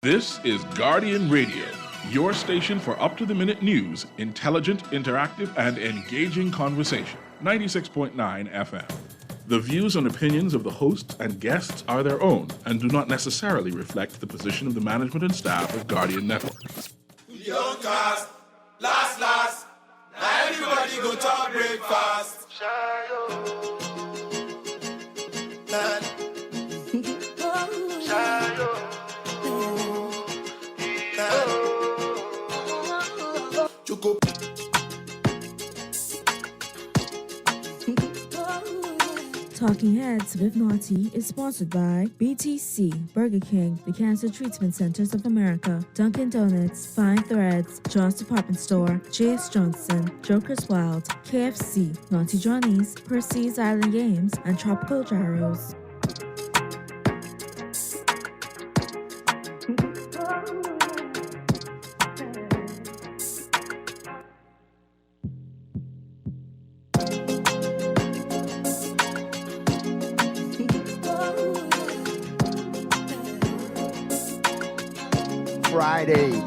This is Guardian Radio, your station for up-to-the-minute news, intelligent, interactive, and engaging conversation. 96.9 FM. The views and opinions of the hosts and guests are their own and do not necessarily reflect the position of the management and staff of Guardian Network. Young cast, last, now everybody go to breakfast. Talking Heads with Naughty is sponsored by BTC, Burger King, the Cancer Treatment Centers of America, Dunkin' Donuts, Fine Threads, John's Department Store, J.S. Johnson, Joker's Wild, KFC, Naughty Johnny's, Percy's Island Games, and Tropical Gyros. Friday,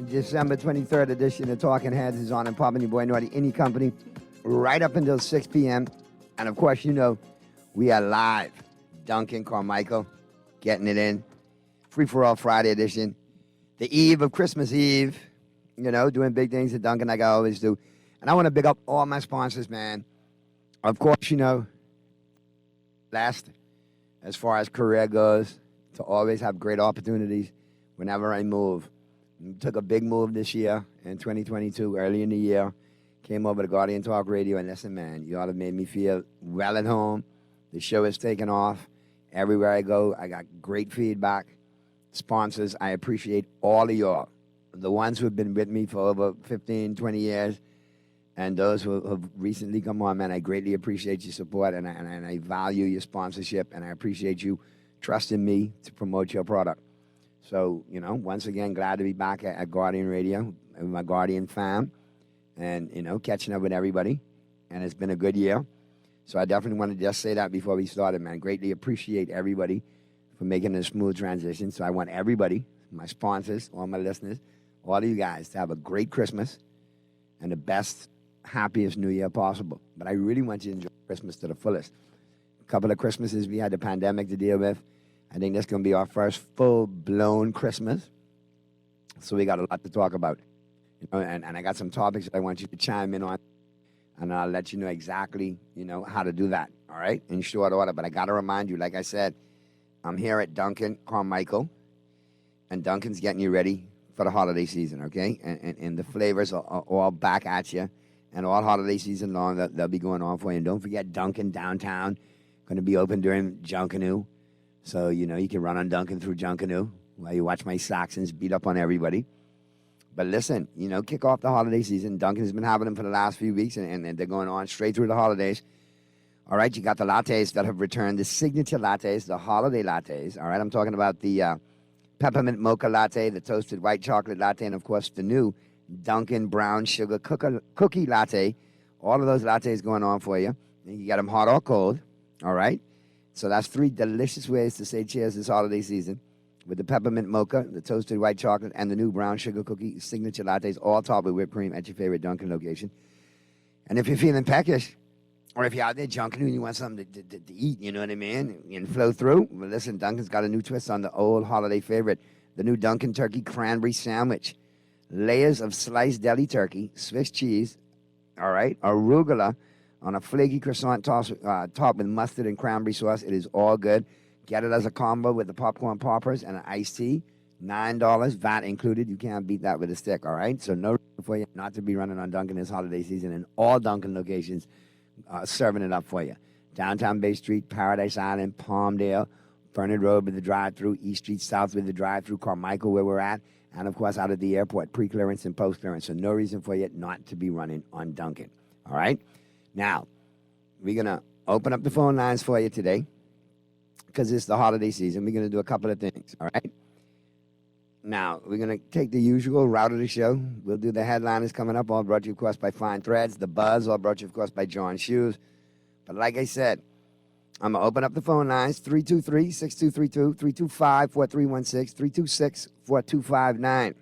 December 23rd edition of Talking Heads is on and popping your boy Naughty Any Company right up until 6 p.m. And of course, you know, we are live. Duncan Carmichael getting it in. Free for All Friday edition. The eve of Christmas Eve, you know, doing big things at Duncan like I always do. And I want to big up all my sponsors, man. Of course, you know, last, as far as career goes, to always have great opportunities whenever I move. Took a big move this year in 2022, early in the year. Came over to Guardian Talk Radio, and listen, man, you all have made me feel well at home. The show has taken off. Everywhere I go, I got great feedback. Sponsors, I appreciate all of y'all. The ones who have been with me for over 15, 20 years, and those who have recently come on, man, I greatly appreciate your support, and I value your sponsorship, and I appreciate you trusting me to promote your product. So, you know, once again, glad to be back at Guardian Radio with my Guardian fam and, you know, catching up with everybody. And it's been a good year. So I definitely want to just say that before we started, man. Greatly appreciate everybody for making a smooth transition. So I want everybody, my sponsors, all my listeners, all of you guys to have a great Christmas and the best, happiest New Year possible. But I really want you to enjoy Christmas to the fullest. A couple of Christmases we had the pandemic to deal with. I think that's going to be our first full-blown Christmas. So we got a lot to talk about. You know, and I got some topics that I want you to chime in on. And I'll let you know exactly, you know, how to do that, all right, in short order. But I got to remind you, like I said, I'm here at Duncan Carmichael. And Duncan's getting you ready for the holiday season, okay? And the flavors are all back at you. And all holiday season long, they'll be going on for you. And don't forget, Duncan downtown, going to be open during Junkanoo. So, you know, you can run on Duncan through Junkanoo while you watch my Saxons beat up on everybody. But listen, you know, kick off the holiday season. Duncan's been having them for the last few weeks, and they're going on straight through the holidays. All right, you got the lattes that have returned, the signature lattes, the holiday lattes. All right, I'm talking about the peppermint mocha latte, the toasted white chocolate latte, and, of course, the new Duncan brown sugar cookie latte. All of those lattes going on for you. And you got them hot or cold, all right? So that's 3 delicious ways to say cheers this holiday season with the peppermint mocha, the toasted white chocolate, and the new brown sugar cookie signature lattes, all topped with whipped cream at your favorite Dunkin' location. And if you're feeling peckish, or if you're out there junking and you want something to eat, you know what I mean, and flow through, well, listen, Dunkin's got a new twist on the old holiday favorite, the new Dunkin' Turkey Cranberry Sandwich. Layers of sliced deli turkey, Swiss cheese, all right, arugula, on a flaky croissant topped with mustard and cranberry sauce. It is all good. Get it as a combo with the popcorn poppers and an iced tea. $9, VAT included. You can't beat that with a stick, all right? So no reason for you not to be running on Dunkin' this holiday season, and all Dunkin' locations serving it up for you. Downtown Bay Street, Paradise Island, Palmdale, Fernand Road with the drive-thru, East Street South with the drive-thru, Carmichael where we're at, and, of course, out at the airport, pre-clearance and post-clearance. So no reason for you not to be running on Dunkin', all right? Now, we're going to open up the phone lines for you today because it's the holiday season. We're going to do a couple of things, all right? Now, we're going to take the usual route of the show. We'll do the headliners coming up, all brought to you, of course, by Fine Threads. The Buzz, all brought to you, of course, by John Shoes. But like I said, I'm going to open up the phone lines, 323-6232, 325-4316, 326-4259.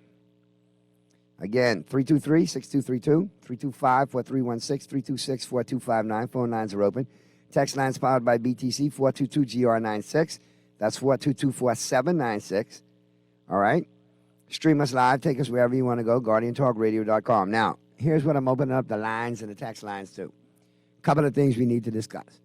Again, 323-6232, 325-4316, 326-4259. Phone lines are open. Text lines powered by BTC, 422-GR96. That's 422-4796. All right? Stream us live. Take us wherever you want to go, GuardianTalkRadio.com. Now, here's what I'm opening up the lines and the text lines to. A couple of things we need to discuss.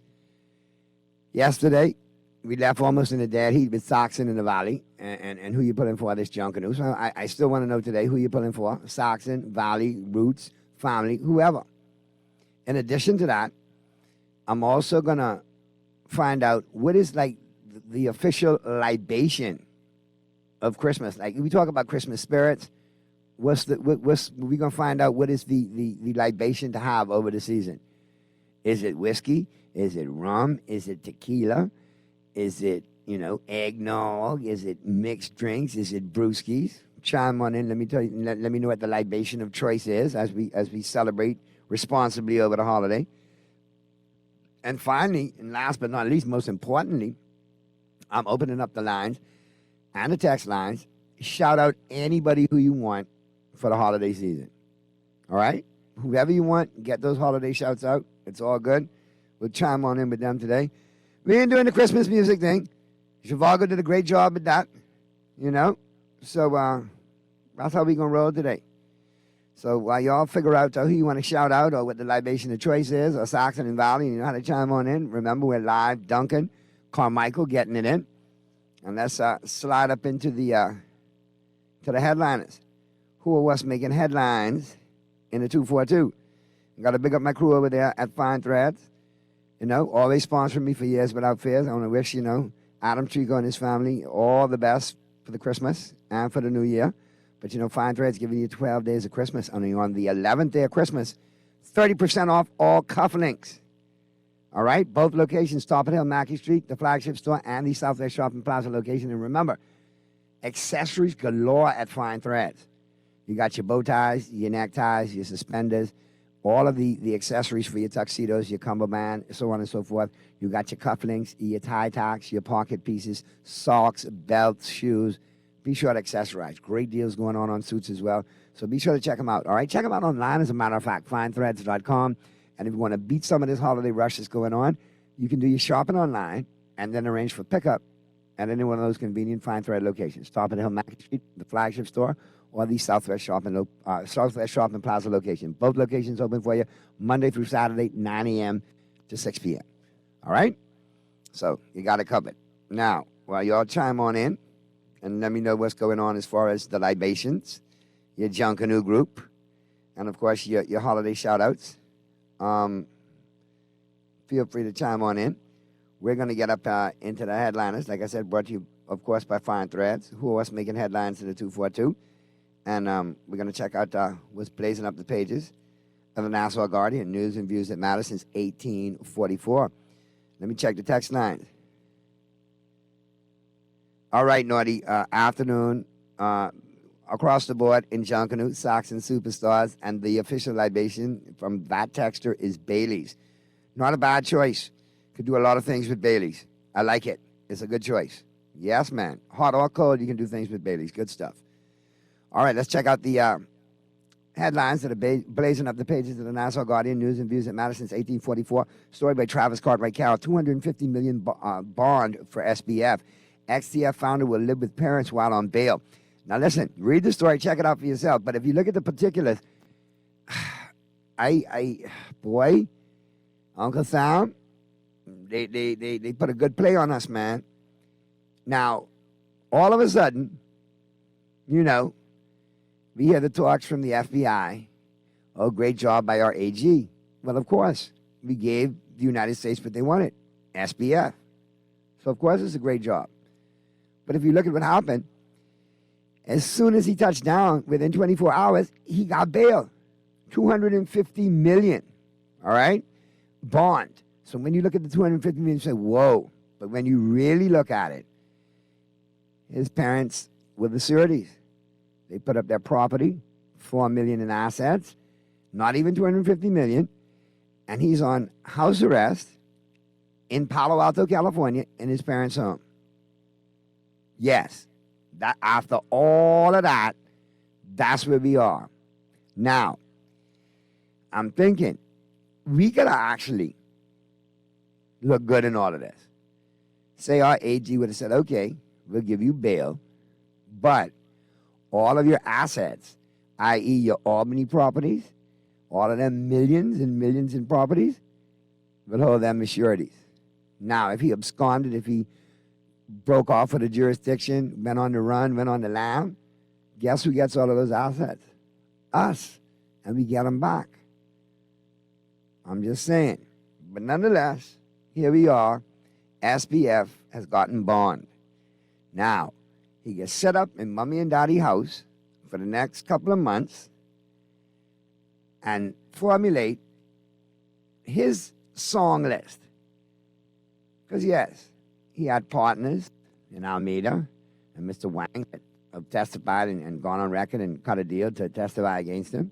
Yesterday, we left almost in a dead heat with Saxon in the Valley and who you pulling for this Junkanoo. So I still want to know today who you're pulling for. Saxon, Valley, Roots, Family, whoever. In addition to that, I'm also going to find out what is like the official libation of Christmas. Like, if we talk about Christmas spirits, we're going to find out what is the libation to have over the season. Is it whiskey? Is it rum? Is it tequila? Is it, eggnog? Is it mixed drinks? Is it brewskis? Chime on in. Let me tell you. Let me know what the libation of choice is as we celebrate responsibly over the holiday. And finally, and last but not least, most importantly, I'm opening up the lines and the text lines. Shout out anybody who you want for the holiday season. All right? Whoever you want, get those holiday shouts out. It's all good. We'll chime on in with them today. We ain't doing the Christmas music thing. Zhivago did a great job with that, So that's how we're going to roll today. So while y'all figure out who you want to shout out or what the libation of choice is, or Saxon and Valley, you know how to chime on in. Remember, we're live. Duncan, Carmichael getting it in. And let's slide up into to the headliners. Who are what's making headlines in the 242? Got to big up my crew over there at Fine Threads. Always sponsoring me for years without fears. I want to wish, Adam Trico and his family all the best for the Christmas and for the New Year. But, Fine Threads giving you 12 days of Christmas. Only on the 11th day of Christmas, 30% off all cufflinks. All right? Both locations, Top of the Hill, Mackey Street, the flagship store, and the Southwest Shopping Plaza location. And remember, accessories galore at Fine Threads. You got your bow ties, your neckties, your suspenders, all of the accessories for your tuxedos, your cummerbund, so on and so forth. You got your cufflinks, your tie tacks, your pocket pieces, socks, belts, shoes. Be sure to accessorize. Great deals going on suits as well. So be sure to check them out. All right, check them out online, as a matter of fact, finethreads.com. And if you want to beat some of this holiday rush that's going on, you can do your shopping online and then arrange for pickup at any one of those convenient Fine Thread locations. Top of the Hill, Mackey Street, the flagship store, or the Southwest Shopping Plaza location. Both locations open for you Monday through Saturday, 9 a.m. to 6 p.m. All right? So you got it covered. Now, while y'all chime on in and let me know what's going on as far as the libations, your Junkanoo group, and, of course, your holiday shout-outs, feel free to chime on in. We're going to get up into the headliners, like I said, brought to you, of course, by Fine Threads, who are what's making headlines in the 242. And we're going to check out what's blazing up the pages of the Nassau Guardian, news and views that matter since 1844. Let me check the text lines. All right, Naughty. Afternoon. Across the board in Junkanoo, Saxon Superstars, and the official libation from that texter is Bailey's. Not a bad choice. Could do a lot of things with Bailey's. I like it. It's a good choice. Yes, man. Hot or cold, you can do things with Bailey's. Good stuff. All right, let's check out the headlines that are blazing up the pages of the Nassau Guardian, news and views that matter since 1844. Story by Travis Cartwright Carroll, $250 million bond for SBF. XTF founder will live with parents while on bail. Now, listen, read the story, check it out for yourself. But if you look at the particulars, boy, Uncle Sam, they put a good play on us, man. Now, all of a sudden, we hear the talks from the FBI. Oh, great job by our AG. Well, of course, we gave the United States what they wanted, SBF. So, of course, it's a great job. But if you look at what happened, as soon as he touched down, within 24 hours, he got bail. $250 million, all right? Bond. So when you look at the $250 million, you say, whoa. But when you really look at it, his parents were the sureties. They put up their property, $4 million in assets, not even $250 million, and he's on house arrest in Palo Alto, California, in his parents' home. Yes, that after all of that, that's where we are. Now, I'm thinking we could actually look good in all of this. Say our AG would have said, okay, we'll give you bail, but all of your assets, i.e. your Albany properties, all of them millions and millions in properties, we'll hold them as sureties. Now, if he absconded, if he broke off of the jurisdiction, went on the run, went on the lam, guess who gets all of those assets? Us. And we get them back. I'm just saying. But nonetheless, here we are. SBF has gotten bond. Now, he gets set up in Mommy and Daddy house for the next couple of months and formulate his song list. Because, yes, he had partners in Alameda and Mr. Wang that have testified and gone on record and cut a deal to testify against him.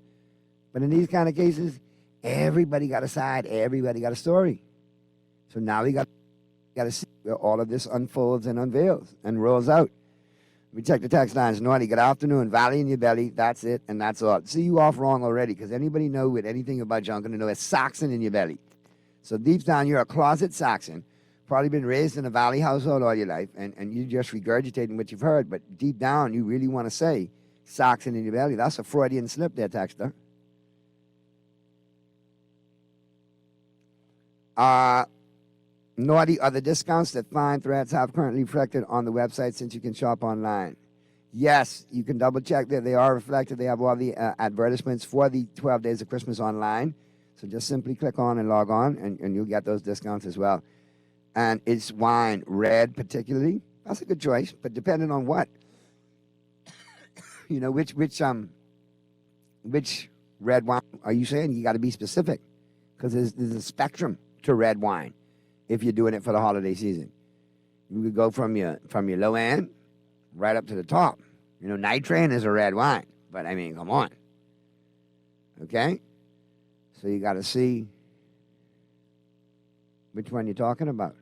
But in these kind of cases, everybody got a side, everybody got a story. So now we got to see where all of this unfolds and unveils and rolls out. We check the text lines. Naughty, good afternoon. Valley in your belly. That's it, and that's all. See you off wrong already, because anybody know with anything about Junkin to know it's Saxon in your belly. So deep down, you're a closet Saxon. Probably been raised in a Valley household all your life, and you just regurgitating what you've heard. But deep down, you really want to say Saxon in your belly. That's a Freudian slip there, Texter. Naughty, are the discounts that Fine Threads have currently reflected on the website since you can shop online? Yes, you can double check that they are reflected. They have all the advertisements for the 12 Days of Christmas online. So just simply click on and log on, and you'll get those discounts as well. And it's wine, red particularly. That's a good choice, but depending on what. You know, which red wine are you saying? You got to be specific, because there's a spectrum to red wine if you're doing it for the holiday season. You could go from your low end right up to the top. You know, Night Train is a red wine, but I mean, come on. Okay? So you got to see which one you're talking about.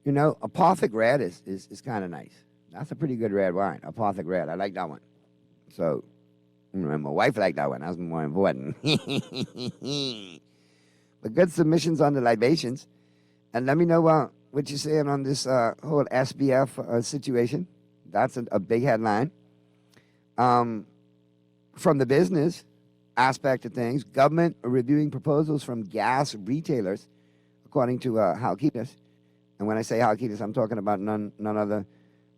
You know, Apothic Red is kind of nice. That's a pretty good red wine, Apothic Red. I like that one. So, my wife liked that one. That was more important. But good submissions on the libations. And let me know what you're saying on this whole SBF situation. That's a big headline. From the business aspect of things, government reviewing proposals from gas retailers, according to Halkitis. And when I say Halkitis, I'm talking about none other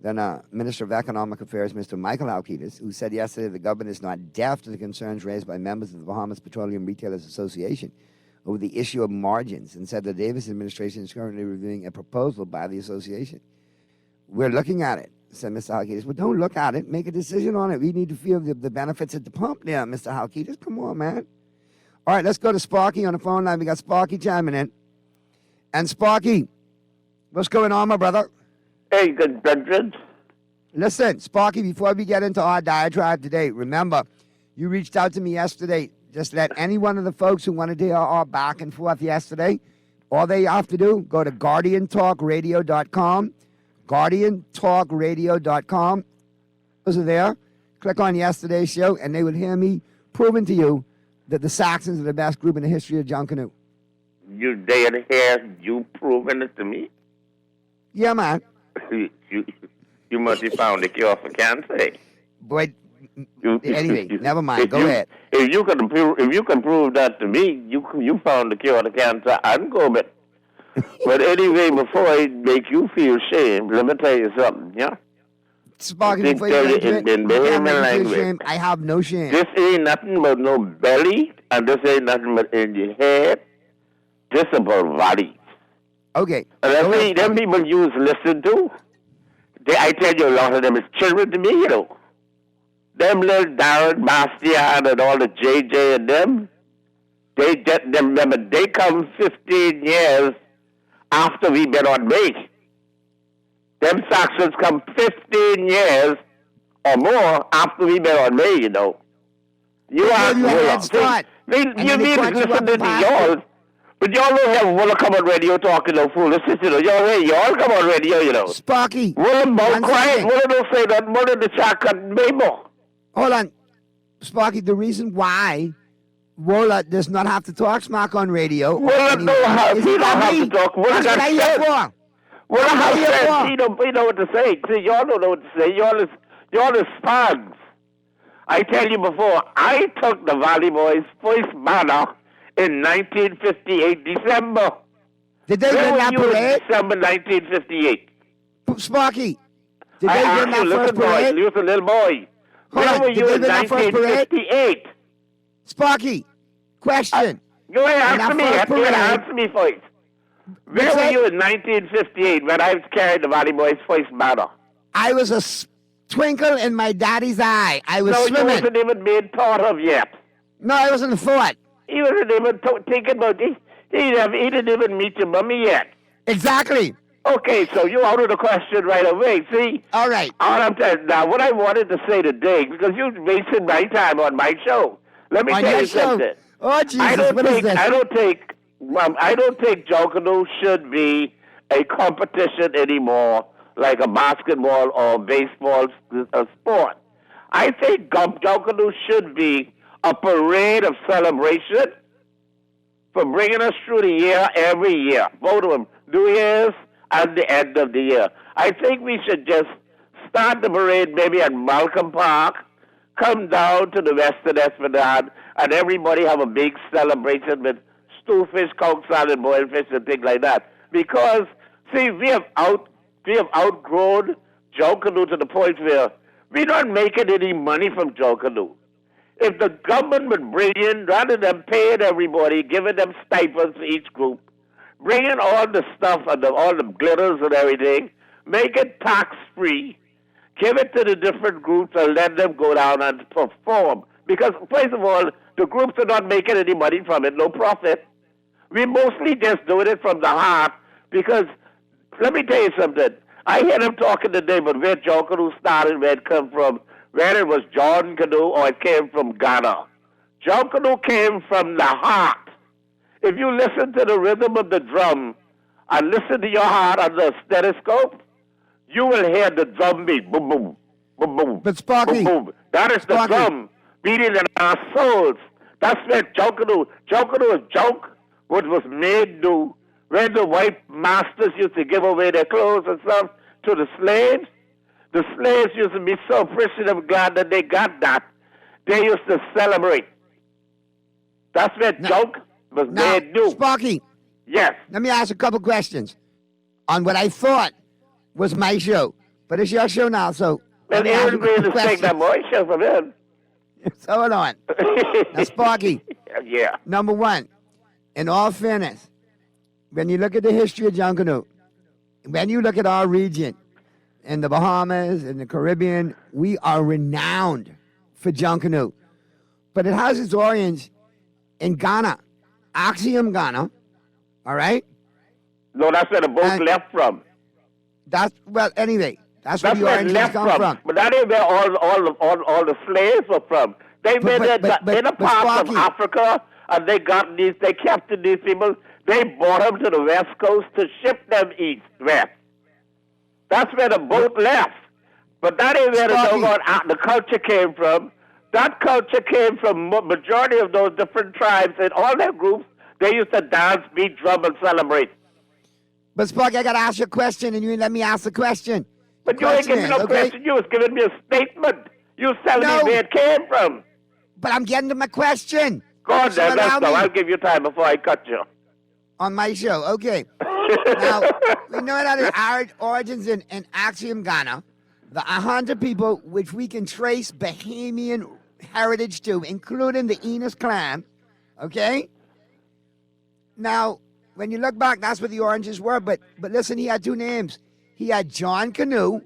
than Minister of Economic Affairs, Mr. Michael Halkitis, who said yesterday the government is not deaf to the concerns raised by members of the Bahamas Petroleum Retailers Association over the issue of margins, and said the Davis administration is currently reviewing a proposal by the association. We're looking at it, said Mr. Halkitis. Well, don't look at it. Make a decision on it. We need to feel the benefits at the pump there, Mr. Halkitis. Come on, man. All right, let's go to Sparky on the phone line. We got Sparky chiming in. And Sparky, what's going on, my brother? Hey, good brethren. Listen, Sparky, before we get into our diatribe today, remember, you reached out to me yesterday. Just let any one of the folks who wanted to hear our back and forth yesterday, all they have to do, go to GuardianTalkRadio.com, GuardianTalkRadio.com. Those are there. Click on yesterday's show, and they would hear me proving to you that the Saxons are the best group in the history of Junkanoo. You dare hear you proving it to me? Yeah, man. You must have found the cure for cancer. Boy, anyway, never mind. Go ahead. If you can prove that to me, you found the cure to cancer. I'm going. But anyway, before I make you feel shame, let me tell you something. Yeah. Sparky, before you get into it, I have no shame. This ain't nothing but no belly, and this ain't nothing but in your head. This about body. Okay. And them people you listen to, I tell you, a lot of them is children to me, you know. Them little Darren Bastian and all the JJ and them, they come 15 years after we been on May. Them Saxons come 15 years or more after we been on May, you know. You ask me, you need to listen to y'all. But y'all don't have Willa come on radio talking no foolishness, you know. Y'all come on radio, you know. Sparky. Willa both one quiet. second. Willa don't say that. Willa the chocolate Mabel. Hold on. Sparky, the reason why Wola does not have to talk smack on radio. Willa anymore don't have, is he don't have me. to talk. Willa That's what got I here sense. for. Willa That's what has I here sense. for. He know what to say. See, y'all don't know what to say. Y'all is spags. I tell you before, I took the Valley Boys' first banner in 1958, December. Did they Where win were that you in parade? December 1958? Sparky, did I they asked win you, that listen, first boy, parade? you was a little boy. Hold Where on, were did you they in win that first parade? 1958? Sparky, question. Go ahead, In answer that me. first parade- Answer me first. Where What's were that? you in 1958 when I carried the Valley Boys' first banner? I was a twinkle in my daddy's eye. I was No, you swimming. wasn't even being thought of yet. No, I wasn't thought. He wasn't even thinking about it. He didn't even meet your mummy yet. Exactly. Okay, so you out of the question right away. See? All right. All I'm telling now, what I wanted to say today, because you're wasting my time on my show. Let me On tell your you show. something. Oh, Jesus, I don't what is think this? I don't think Junkanoo should be a competition anymore, like a basketball or baseball sport. I think Junkanoo should be a parade of celebration for bringing us through the year every year. Both of them, New Year's and the end of the year. I think we should just start the parade maybe at Malcolm Park, come down to the Western Esplanade, and everybody have a big celebration with stew fish, coke salad, boiled fish, and things like that. Because, see, we have outgrown Junkanoo to the point where we're not making any money from Junkanoo. If the government would bring in, rather than paying everybody, giving them stipends for each group, bring in all the stuff and all the glitters and everything, make it tax-free, give it to the different groups and let them go down and perform. Because, first of all, the groups are not making any money from it, no profit. We mostly just doing it from the heart because, let me tell you something. I hear them talking today about where Junkanoo started, where it come from, whether it was John Canoe or it came from Ghana. Junkanoo came from the heart. If you listen to the rhythm of the drum and listen to your heart on the stethoscope, you will hear the drum beat. Boom, boom, boom, boom. But Sparky, boom, boom. That is the Sparky. drum beating in our souls. That's where Junkanoo is junk, what was made new. When the white masters used to give away their clothes and stuff to the slaves used to be so appreciative of God that they got that. They used to celebrate. That's where junk was now, made new. Sparky, Yes. let me ask a couple questions on what I thought was my show. But it's your show now, so let And me ask you Aaron a Green couple is taking that questions. boy show from him. So hold on. Now, Sparky, Yeah. number one, in all fairness, when you look at the history of Junkanoo, when you look at our region, in the Bahamas, in the Caribbean, we are renowned for Junkanoo. But it has its origins in Ghana, Axiom, Ghana, all right? No, that's where the boat And- left from. That's, well, anyway, that's where That's the where it origins left come from. But that ain't where all the slaves were from. They But- made but- it but- in a but part of Sparky- Africa, and they captured these people. They brought them to the West Coast to ship them west. That's where the boat left. But that ain't where the culture came from. That culture came from majority of those different tribes and all their groups. They used to dance, beat drum, and celebrate. But Sparky, I got to ask you a question, and you ain't let me ask the question. But The you ain't question giving me is, no okay? question. You was giving me a statement. You was telling No. me where it came from. But I'm getting to my question. Go on So then, allow let's go. me- I'll give you time before I cut you. On my show, okay. Now, we know that its origins in Axiom, Ghana, the Ahanta people, which we can trace Bahamian heritage to, including the Enos clan, okay? Now, when you look back, that's what the origins were, but listen, he had two names. He had John Canoe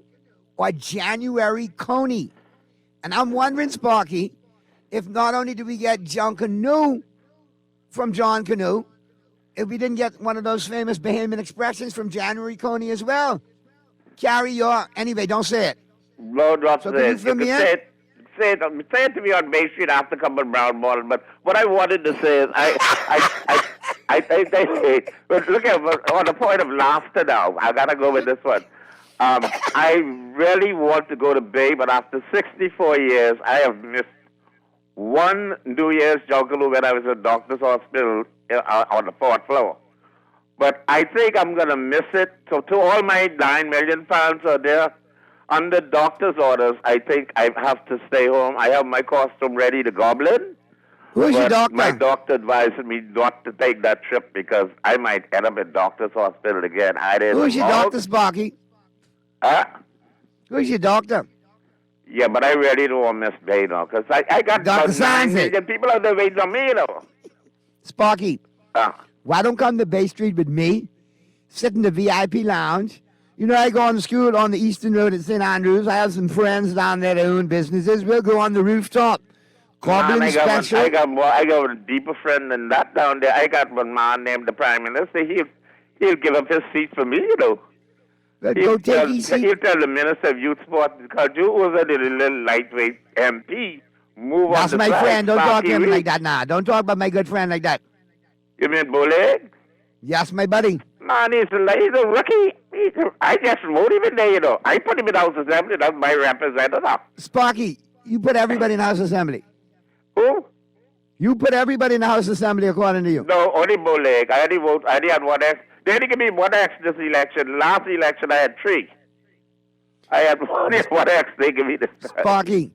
or January Coney. And I'm wondering, Sparky, if not only do we get John Canoe from John Canoe, if we didn't get one of those famous Bahamian expressions from January Coney as well. Carry your, anyway, don't say it. No, drop So say can you it. fill me in? Say it to me on Bay Street after coming Brown Bottle. But what I wanted to say is, But look at on the point of laughter now. I gotta go with this one. I really want to go to Bay, but after 64 years, I have missed one New Year's Junkaloo when I was at Doctor's Hospital on the 4th floor. But I think I'm gonna miss it. So to all my 9 million fans out there, under doctor's orders, I think I have to stay home. I have my costume ready, the Goblin. Who's your doctor? My doctor advised me not to take that trip because I might end up at Doctor's Hospital again. Who's your doctor, Sparky? Huh? Who's your doctor? Yeah, but I really don't want to miss Bay now because I got Dr. about 9 million people out there waiting on me, you know. Sparky, why don't come to Bay Street with me? Sit in the VIP lounge. You know, I go on to school on the Eastern Road at St. Andrews. I have some friends down there that own businesses. We'll go on the rooftop. Goblin special. I got a deeper friend than that down there. I got one man named the Prime Minister. He'll give up his seat for me, you know. Go take his seat. He'll tell the Minister of Youth Sport, because you was a little lightweight MP. Move That's on. That's my friend. Don't talk to him like that now. Don't talk about my good friend like that. You mean Boleg? Yes, my buddy. Man, he's a rookie. I just wrote him in there, you know. I put him in the House Assembly. That's my representative. Sparky, you put everybody in the House Assembly. Who? You put everybody in the House Assembly according to you. No, only Boleg. I only had one X. They only give me one X this election. Last election, I had 3. I had one X. They give me this. Sparky,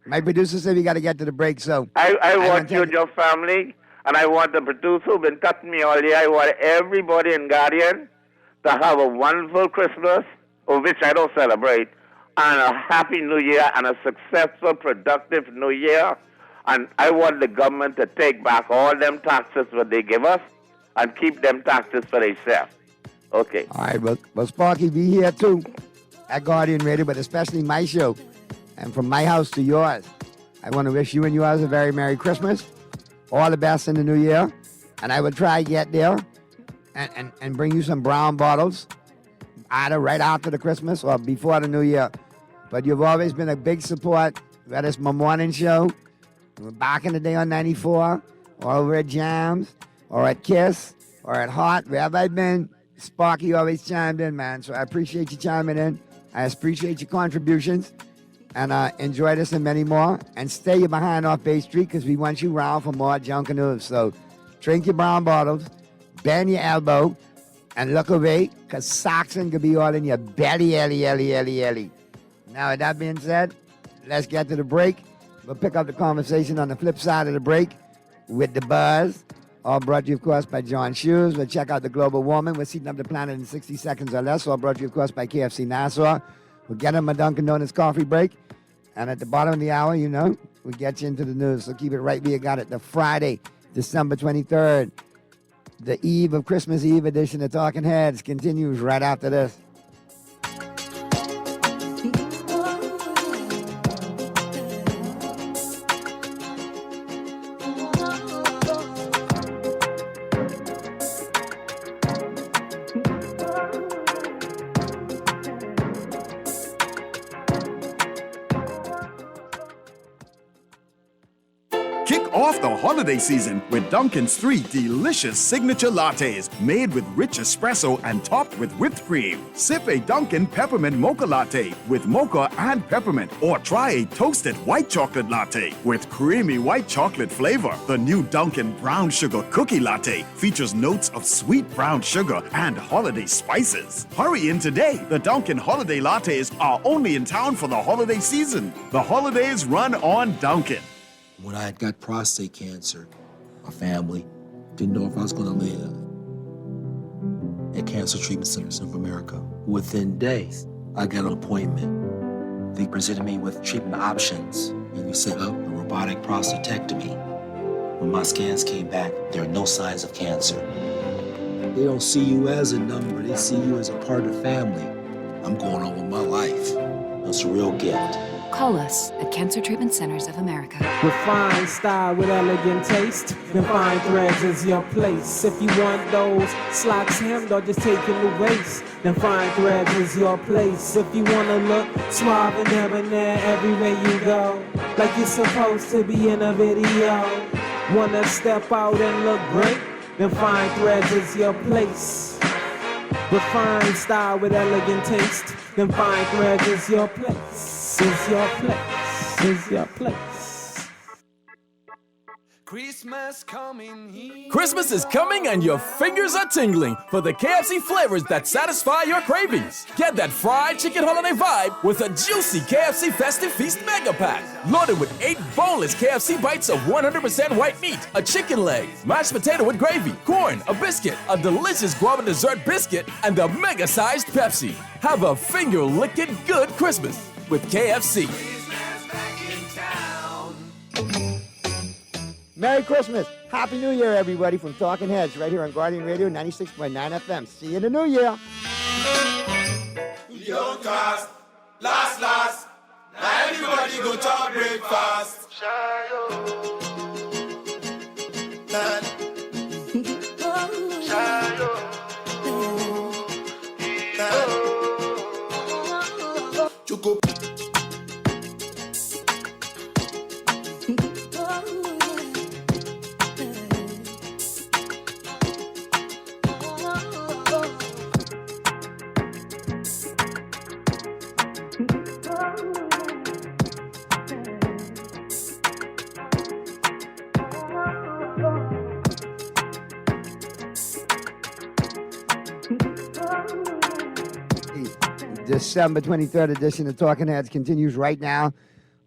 my producer said we got to get to the break, so... I want you and your family, and I want the producer who's been cutting me all year. I want everybody in Guardian to have a wonderful Christmas, of which I don't celebrate, and a happy New Year, and a successful, productive New Year. And I want the government to take back all them taxes that they give us and keep them taxes for themselves. Okay. All right, well, Sparky, be here too at Guardian Radio, but especially my show. And from my house to yours, I want to wish you and yours a very Merry Christmas. All the best in the new year. And I will try to get there and bring you some brown bottles, either right after the Christmas or before the new year. But you've always been a big support, whether it's my morning show, back in the day on 94, or over at Jams, or at Kiss, or at Hot, wherever I've been, Sparky always chimed in, man. So I appreciate you chiming in. I appreciate your contributions. And enjoy this and many more. And stay behind off Bay Street because we want you around for more Junkanoo. So drink your brown bottles, bend your elbow, and look away because Saxon could be all in your belly, elly. Now, with that being said, let's get to the break. We'll pick up the conversation on the flip side of the break with The Buzz, all brought to you, of course, by John Shoes. We'll check out the global warming. We're heating up the planet in 60 seconds or less, all brought to you, of course, by KFC Nassau. We'll get them a Dunkin' Donuts coffee break. And at the bottom of the hour, you know, we'll get you into the news. So keep it right where you got it. The Friday, December 23rd, the eve of Christmas Eve edition of Talking Heads continues right after this. Off the holiday season with Dunkin's 3 delicious signature lattes made with rich espresso and topped with whipped cream. Sip a Dunkin' Peppermint Mocha Latte with mocha and peppermint, or try a toasted white chocolate latte with creamy white chocolate flavor. The new Dunkin' Brown Sugar Cookie Latte features notes of sweet brown sugar and holiday spices. Hurry in today. The Dunkin' Holiday Lattes are only in town for the holiday season. The holidays run on Dunkin'. When I had got prostate cancer, my family didn't know if I was going to live. At Cancer Treatment Centers of America, within days, I got an appointment. They presented me with treatment options, and we set up a robotic prostatectomy. When my scans came back, there are no signs of cancer. They don't see you as a number, they see you as a part of the family. I'm going on with my life. It's a real gift. Call us at Cancer Treatment Centers of America. Refined style with elegant taste. Then Fine Threads is your place. If you want those slacks hemmed or just taking the waist, then Fine Threads is your place. If you want to look suave and debonair everywhere you go, like you're supposed to be in a video. Want to step out and look great? then Fine Threads is your place. Refined style with elegant taste, then Fine Threads is your place. Is your place. Is your place. Christmas coming here. Christmas is coming and your fingers are tingling for the KFC flavors that satisfy your cravings. Get that fried chicken holiday vibe with a juicy KFC Festive Feast Mega Pack. Loaded with 8 boneless KFC bites of 100% white meat, a chicken leg, mashed potato with gravy, corn, a biscuit, a delicious guava dessert biscuit, and a mega-sized Pepsi. Have a finger-licking good Christmas with KFC. Merry Christmas. Happy New Year, everybody, from Talking Heads right here on Guardian Radio 96.9 FM. See you in the new year. Young cast, last. Now everybody go to breakfast. Choco. December 23rd edition of Talking Heads continues right now.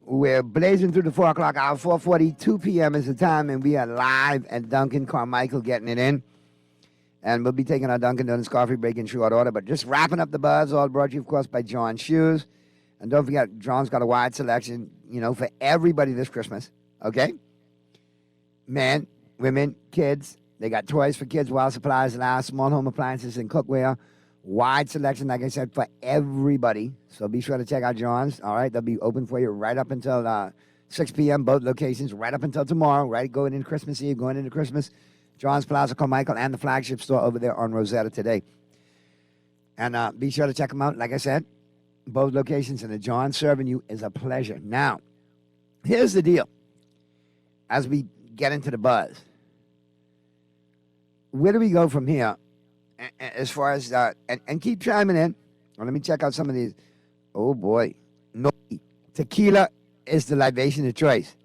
We're blazing through the 4 o'clock hour. 4:42 p.m. is the time, and we are live at Dunkin' Carmichael getting it in. And we'll be taking our Dunkin' Donuts coffee break in short order. But just wrapping up the buzz, all brought to you, of course, by John's Shoes. And don't forget, John's got a wide selection, for everybody this Christmas, okay? Men, women, kids. They got toys for kids while supplies last, small home appliances and cookware. Wide selection, like I said, for everybody. So be sure to check out John's. All right, they'll be open for you right up until 6 p.m., both locations, right up until tomorrow, right? Going into Christmas Eve, going into Christmas. John's Plaza Carmichael and the flagship store over there on Rosetta today. And be sure to check them out. Like I said, both locations, and the John serving you is a pleasure. Now, here's the deal. As we get into the buzz, where do we go from here? As far as, and keep chiming in. Well, let me check out some of these. Oh, boy. No, tequila is the libation of choice.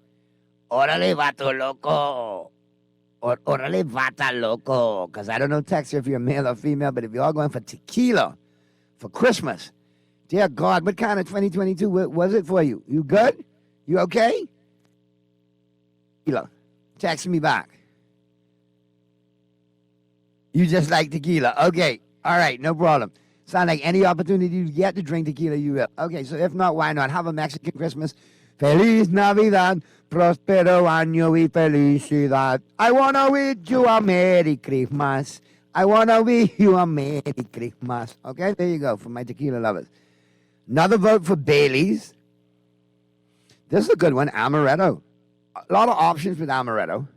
Orale, vato loco. Orale, vata loco. Because I don't know, Texas, if you're male or female, but if you're all going for tequila for Christmas, dear God, what kind of 2022 was it for you? You good? You okay? Tequila. Text me back. You just like tequila. Okay. All right. No problem. Sound like any opportunity you get to drink tequila, you will. Okay. So if not, why not? Have a Mexican Christmas. Feliz Navidad. Prospero año y felicidad. I want to wish you a Merry Christmas. I want to wish you a Merry Christmas. Okay. There you go for my tequila lovers. Another vote for Bailey's. This is a good one. Amaretto. A lot of options with Amaretto.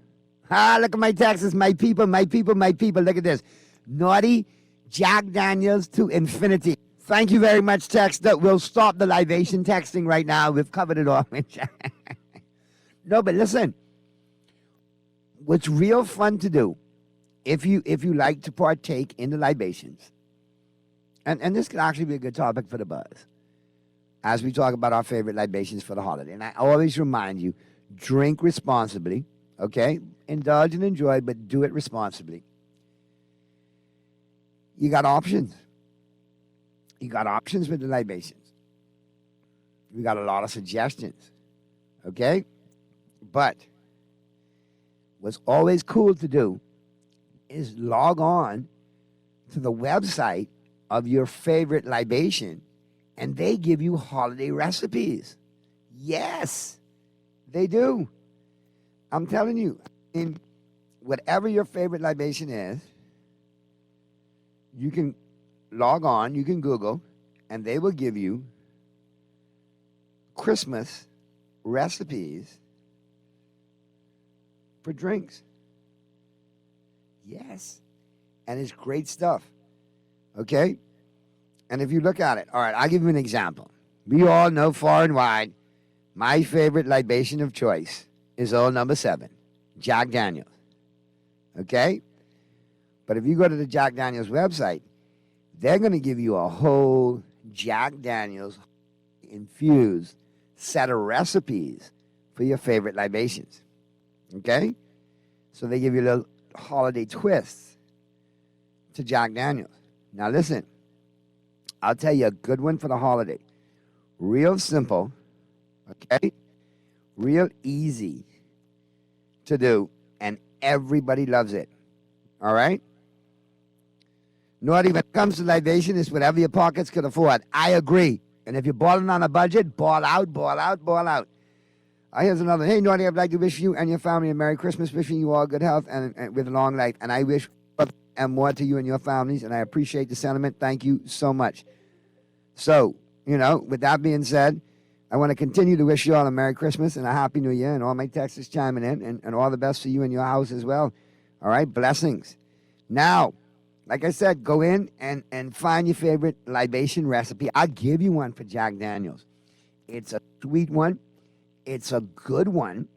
Look at my Texas, my people. Look at this. Naughty Jack Daniels to infinity. Thank you very much, Texter. We'll stop the libation texting right now. We've covered it all. No, but listen. What's real fun to do, if you like to partake in the libations, and this could actually be a good topic for the buzz, as we talk about our favorite libations for the holiday. And I always remind you, drink responsibly, okay? Indulge and enjoy, but do it responsibly. You got options. You got options with the libations. We got a lot of suggestions, okay? But what's always cool to do is log on to the website of your favorite libation, and they give you holiday recipes. Yes, they do. I'm telling you. In whatever your favorite libation is, you can log on, you can Google, and they will give you Christmas recipes for drinks. Yes. And it's great stuff. Okay? And if you look at it, all right, I'll give you an example. We all know far and wide, my favorite libation of choice is old number 7. Jack Daniels. Okay? But if you go to the Jack Daniels website, they're going to give you a whole Jack Daniels infused set of recipes for your favorite libations. Okay? So they give you a little holiday twist to Jack Daniels. Now listen, I'll tell you a good one for the holiday. Real simple, okay? Real easy to do, and everybody loves it. All right? Naughty, when it comes to libation, it's whatever your pockets could afford. I agree. And if you're balling on a budget, ball out, ball out, ball out. Here's another. Hey, Naughty, I'd like to wish you and your family a Merry Christmas, wishing you all good health and with a long life. And I wish and more to you and your families, and I appreciate the sentiment. Thank you so much. So, with that being said, I want to continue to wish you all a Merry Christmas and a Happy New Year, and all my Texas chiming in, and all the best for you and your house as well. All right? Blessings. Now, like I said, go in and find your favorite libation recipe. I'll give you one for Jack Daniels. It's a sweet one. It's a good one.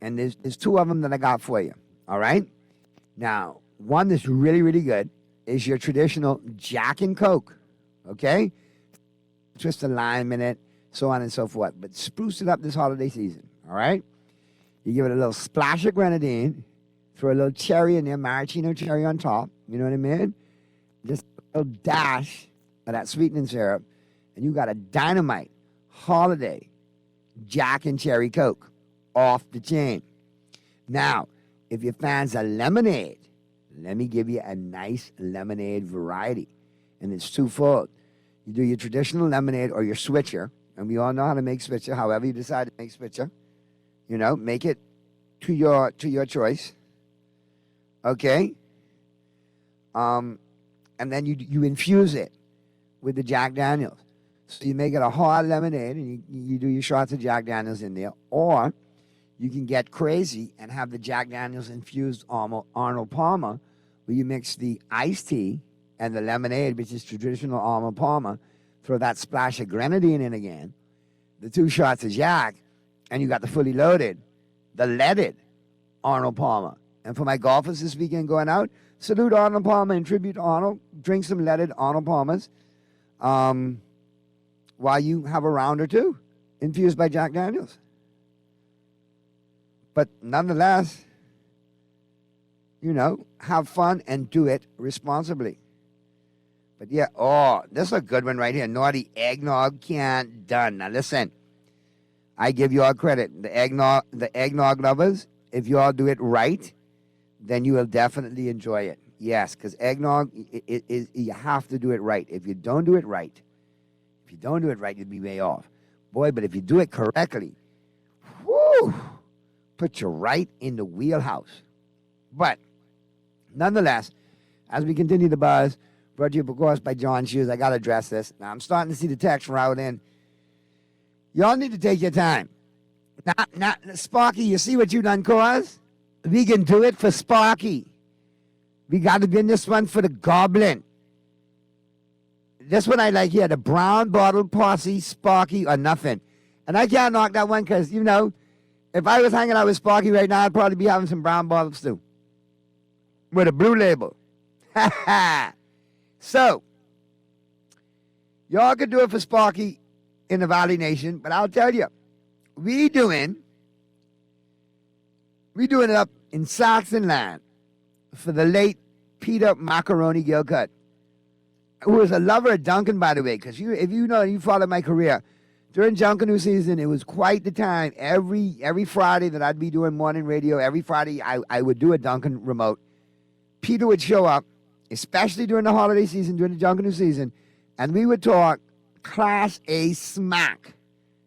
And there's two of them that I got for you. All right? Now, one that's really, really good is your traditional Jack and Coke. Okay? Twist a lime in it, so on and so forth. But spruce it up this holiday season. All right? You give it a little splash of grenadine. Throw a little cherry in there, maraschino cherry on top. You know what I mean? Just a little dash of that sweetening syrup. And you got a dynamite holiday Jack and Cherry Coke off the chain. Now, if your fans are lemonade, let me give you a nice lemonade variety. And it's twofold. You do your traditional lemonade or your switcher. And we all know how to make switcher, however you decide to make switcher. Make it to your choice. Okay? And then you infuse it with the Jack Daniels. So you make it a hard lemonade, and you do your shots of Jack Daniels in there. Or you can get crazy and have the Jack Daniels infused Arnold Palmer, where you mix the iced tea and the lemonade, which is traditional Arnold Palmer, throw that splash of grenadine in again, the 2 shots of Jack, and you got the fully loaded, the leaded Arnold Palmer. And for my golfers this weekend going out, salute Arnold Palmer and tribute to Arnold. Drink some leaded Arnold Palmers while you have a round or two infused by Jack Daniels. But nonetheless, have fun and do it responsibly. But yeah, this is a good one right here. Naughty eggnog can't done. Now listen, I give you all credit. The eggnog lovers, if you all do it right, then you will definitely enjoy it. Yes, because eggnog, you have to do it right. If you don't do it right, you'll be way off. Boy, but if you do it correctly, put you right in the wheelhouse. But nonetheless, as we continue to buzz, brought to you, of course, by John Shoes, I got to address this. Now, I'm starting to see the text route in. Y'all need to take your time. Now, Sparky, you see what you done caused? We can do it for Sparky. We got to be in this one for the Goblin. This one I like here, the brown bottle posse, Sparky, or nothing. And I can't knock that one because, if I was hanging out with Sparky right now, I'd probably be having some brown bottles too. With a blue label. So, y'all could do it for Sparky in the Valley Nation, but I'll tell you, we doing it up in Saxon Land for the late Peter Macaroni Gilcutt, who was a lover of Duncan, by the way, because if you followed my career, during Junkanoo season, it was quite the time. Every Friday that I'd be doing morning radio, every Friday I would do a Duncan remote. Peter would show up, especially during the holiday season, during the Junkanoo season, and we would talk Class A smack.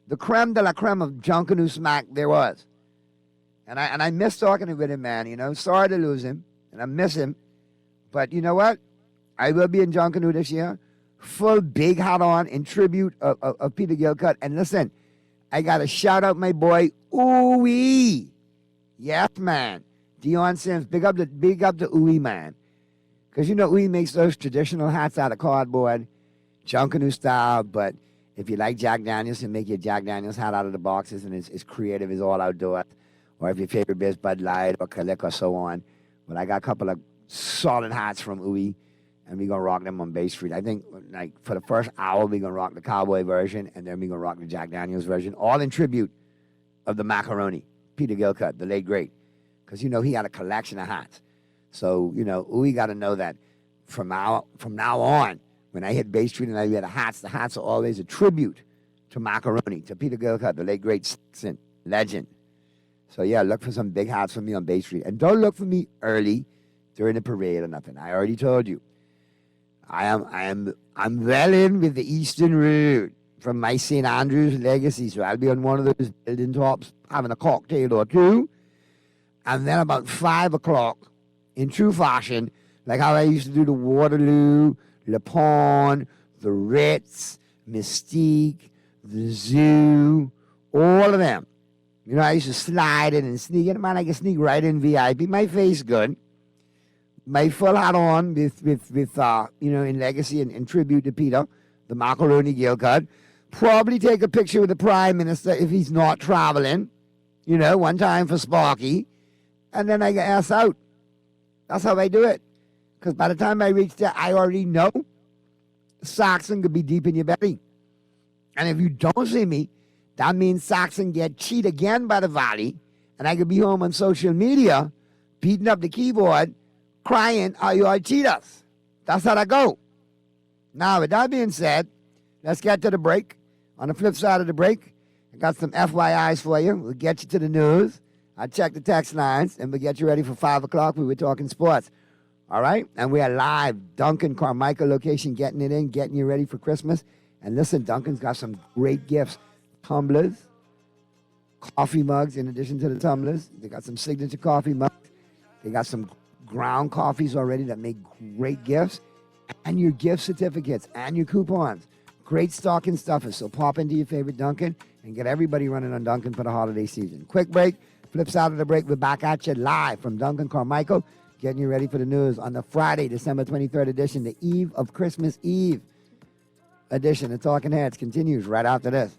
The creme de la creme of Junkanoo smack there was. And I miss talking with him, man. Sorry to lose him, and I miss him. But you know what? I will be in Junkanoo this year, full big hat on in tribute of Peter Gilcutt. And listen, I got to shout out my boy, Ooey. Yes, man. Dion Sims, big up to Ooey, man. Because Ooey makes those traditional hats out of cardboard, Junkanoo style. But if you like Jack Daniels, and make your Jack Daniels hat out of the boxes, and it's creative, it's all outdoor. Or if your favorite beer is Bud Light or Kalik or so on. But I got a couple of solid hats from Uwe, and we're going to rock them on Bay Street. I think, like, for the first hour, we're going to rock the cowboy version, and then we're going to rock the Jack Daniels version, all in tribute of the macaroni, Peter Gilcutt, the late great, because, you know, he had a collection of hats. So, you know, Uwe got to know that from now on, when I hit Bay Street and I wear the hats are always a tribute to macaroni, to Peter Gilcutt, the late great Saxon legend. So, yeah, look for some big hats for me on Bay Street. And don't look for me early during the parade or nothing. I already told you. I'm well in with the Eastern Route from my St. Andrews legacy. So I'll be on one of those building tops having a cocktail or two. And then about 5 o'clock, in true fashion, like how I used to do the Waterloo, Le Pont, the Ritz, Mystique, the Zoo, all of them. You know, I used to slide in and sneak in. Man, I can sneak right in VIP. My face good. My full hat on with you know, in legacy and in tribute to Peter, the macaroni Gilcutt. Probably take a picture with the Prime Minister if he's not traveling. You know, one time for Sparky. And then I get asked out. That's how I do it. Because by the time I reach there, I already know Saxon could be deep in your belly. And if you don't see me, that means Saxon get cheat again by the Valley, and I could be home on social media, beating up the keyboard, crying, "Are you all cheaters?" That's how I go. Now, with that being said, let's get to the break. On the flip side of the break, I got some FYIs for you. We'll get you to the news. I'll check the text lines, and we'll get you ready for 5 o'clock. We were talking sports. All right? And we are live. Duncan Carmichael location, getting it in, getting you ready for Christmas. And listen, Duncan's got some great gifts. Tumblers, coffee mugs in addition to the tumblers. They got some signature coffee mugs. They got some ground coffees already that make great gifts. And your gift certificates and your coupons. Great stocking stuffers. So pop into your favorite Duncan and get everybody running on Duncan for the holiday season. Quick break. Flip side of the break, we're back at you live from Duncan Carmichael, getting you ready for the news on the Friday, December 23rd edition, the eve of Christmas Eve edition. The Talking Heads continues right after this.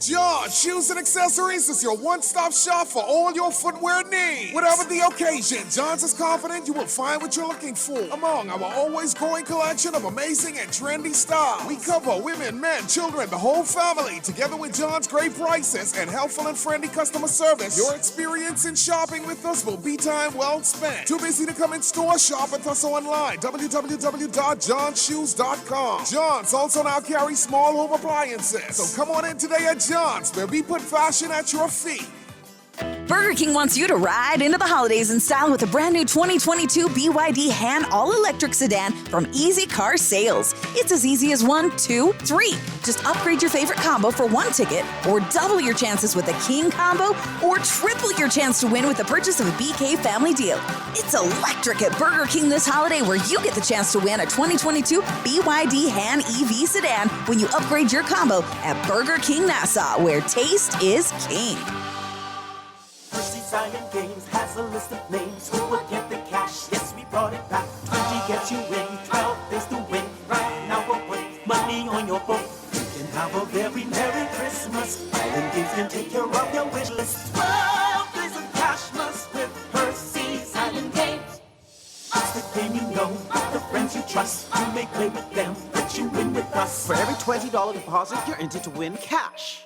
John Shoes and Accessories is your one-stop shop for all your footwear needs. Whatever the occasion, John's is confident you will find what you're looking for among our always growing collection of amazing and trendy styles. We cover women, men, children, the whole family. Together with John's great prices and helpful and friendly customer service, your experience in shopping with us will be time well spent. Too busy to come in store? Shop with us online. www.johnshoes.com. John's also now carries small home appliances. So come on in today at John's, where we put fashion at your feet. Burger King wants you to ride into the holidays in style with a brand new 2022 BYD Han all-electric sedan from Easy Car Sales. It's as easy as 1, 2, 3. Just upgrade your favorite combo for one ticket, or double your chances with a King combo, or triple your chance to win with the purchase of a BK family deal. It's electric at Burger King this holiday, where you get the chance to win a 2022 BYD Han EV sedan when you upgrade your combo at Burger King Nassau, where taste is king. Zion Games has a list of names who will get the cash. Yes, we brought it back. 20 gets you in, 12 is the win. Right now we'll put money on your book. You can have a very Merry Christmas. Island Games can take care of your wish list. 12 is a cash must with Hershey's Island Games. It's the game you know, with the friends you trust. You may play with them, but you win with us. For every $20 deposit, you're entered to win cash.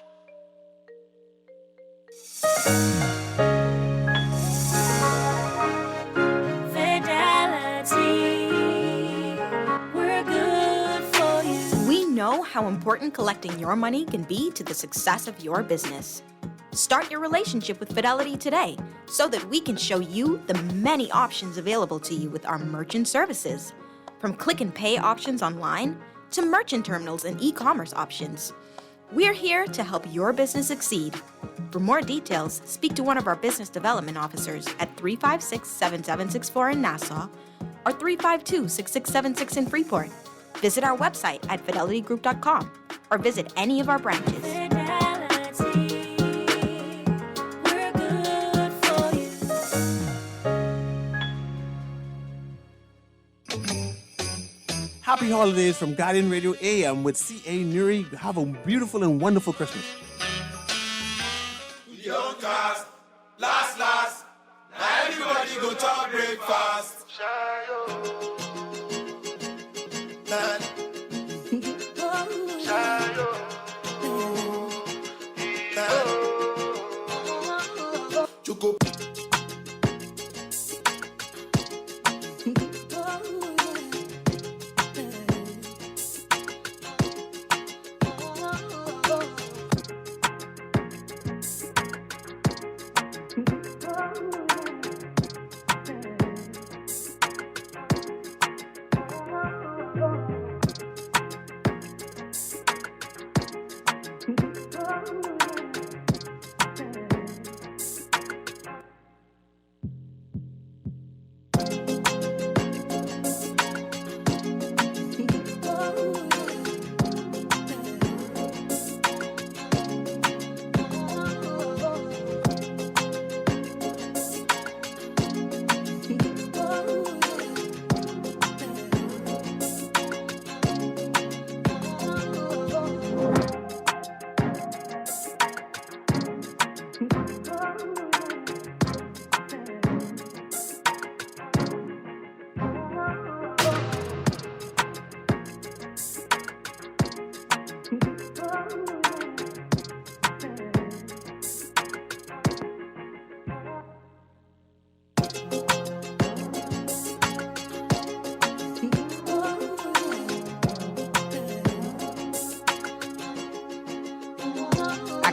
We know how important collecting your money can be to the success of your business. Start your relationship with Fidelity today so that we can show you the many options available to you with our merchant services. From click and pay options online to merchant terminals and e-commerce options. We're here to help your business succeed. For more details, speak to one of our business development officers at 356-7764 in Nassau or 352-6676 in Freeport. Visit our website at fidelitygroup.com or visit any of our branches. Happy holidays from Guardian Radio AM with C.A. Nuri. Have a beautiful and wonderful Christmas. Young cast, last, now everybody go to breakfast. Choco.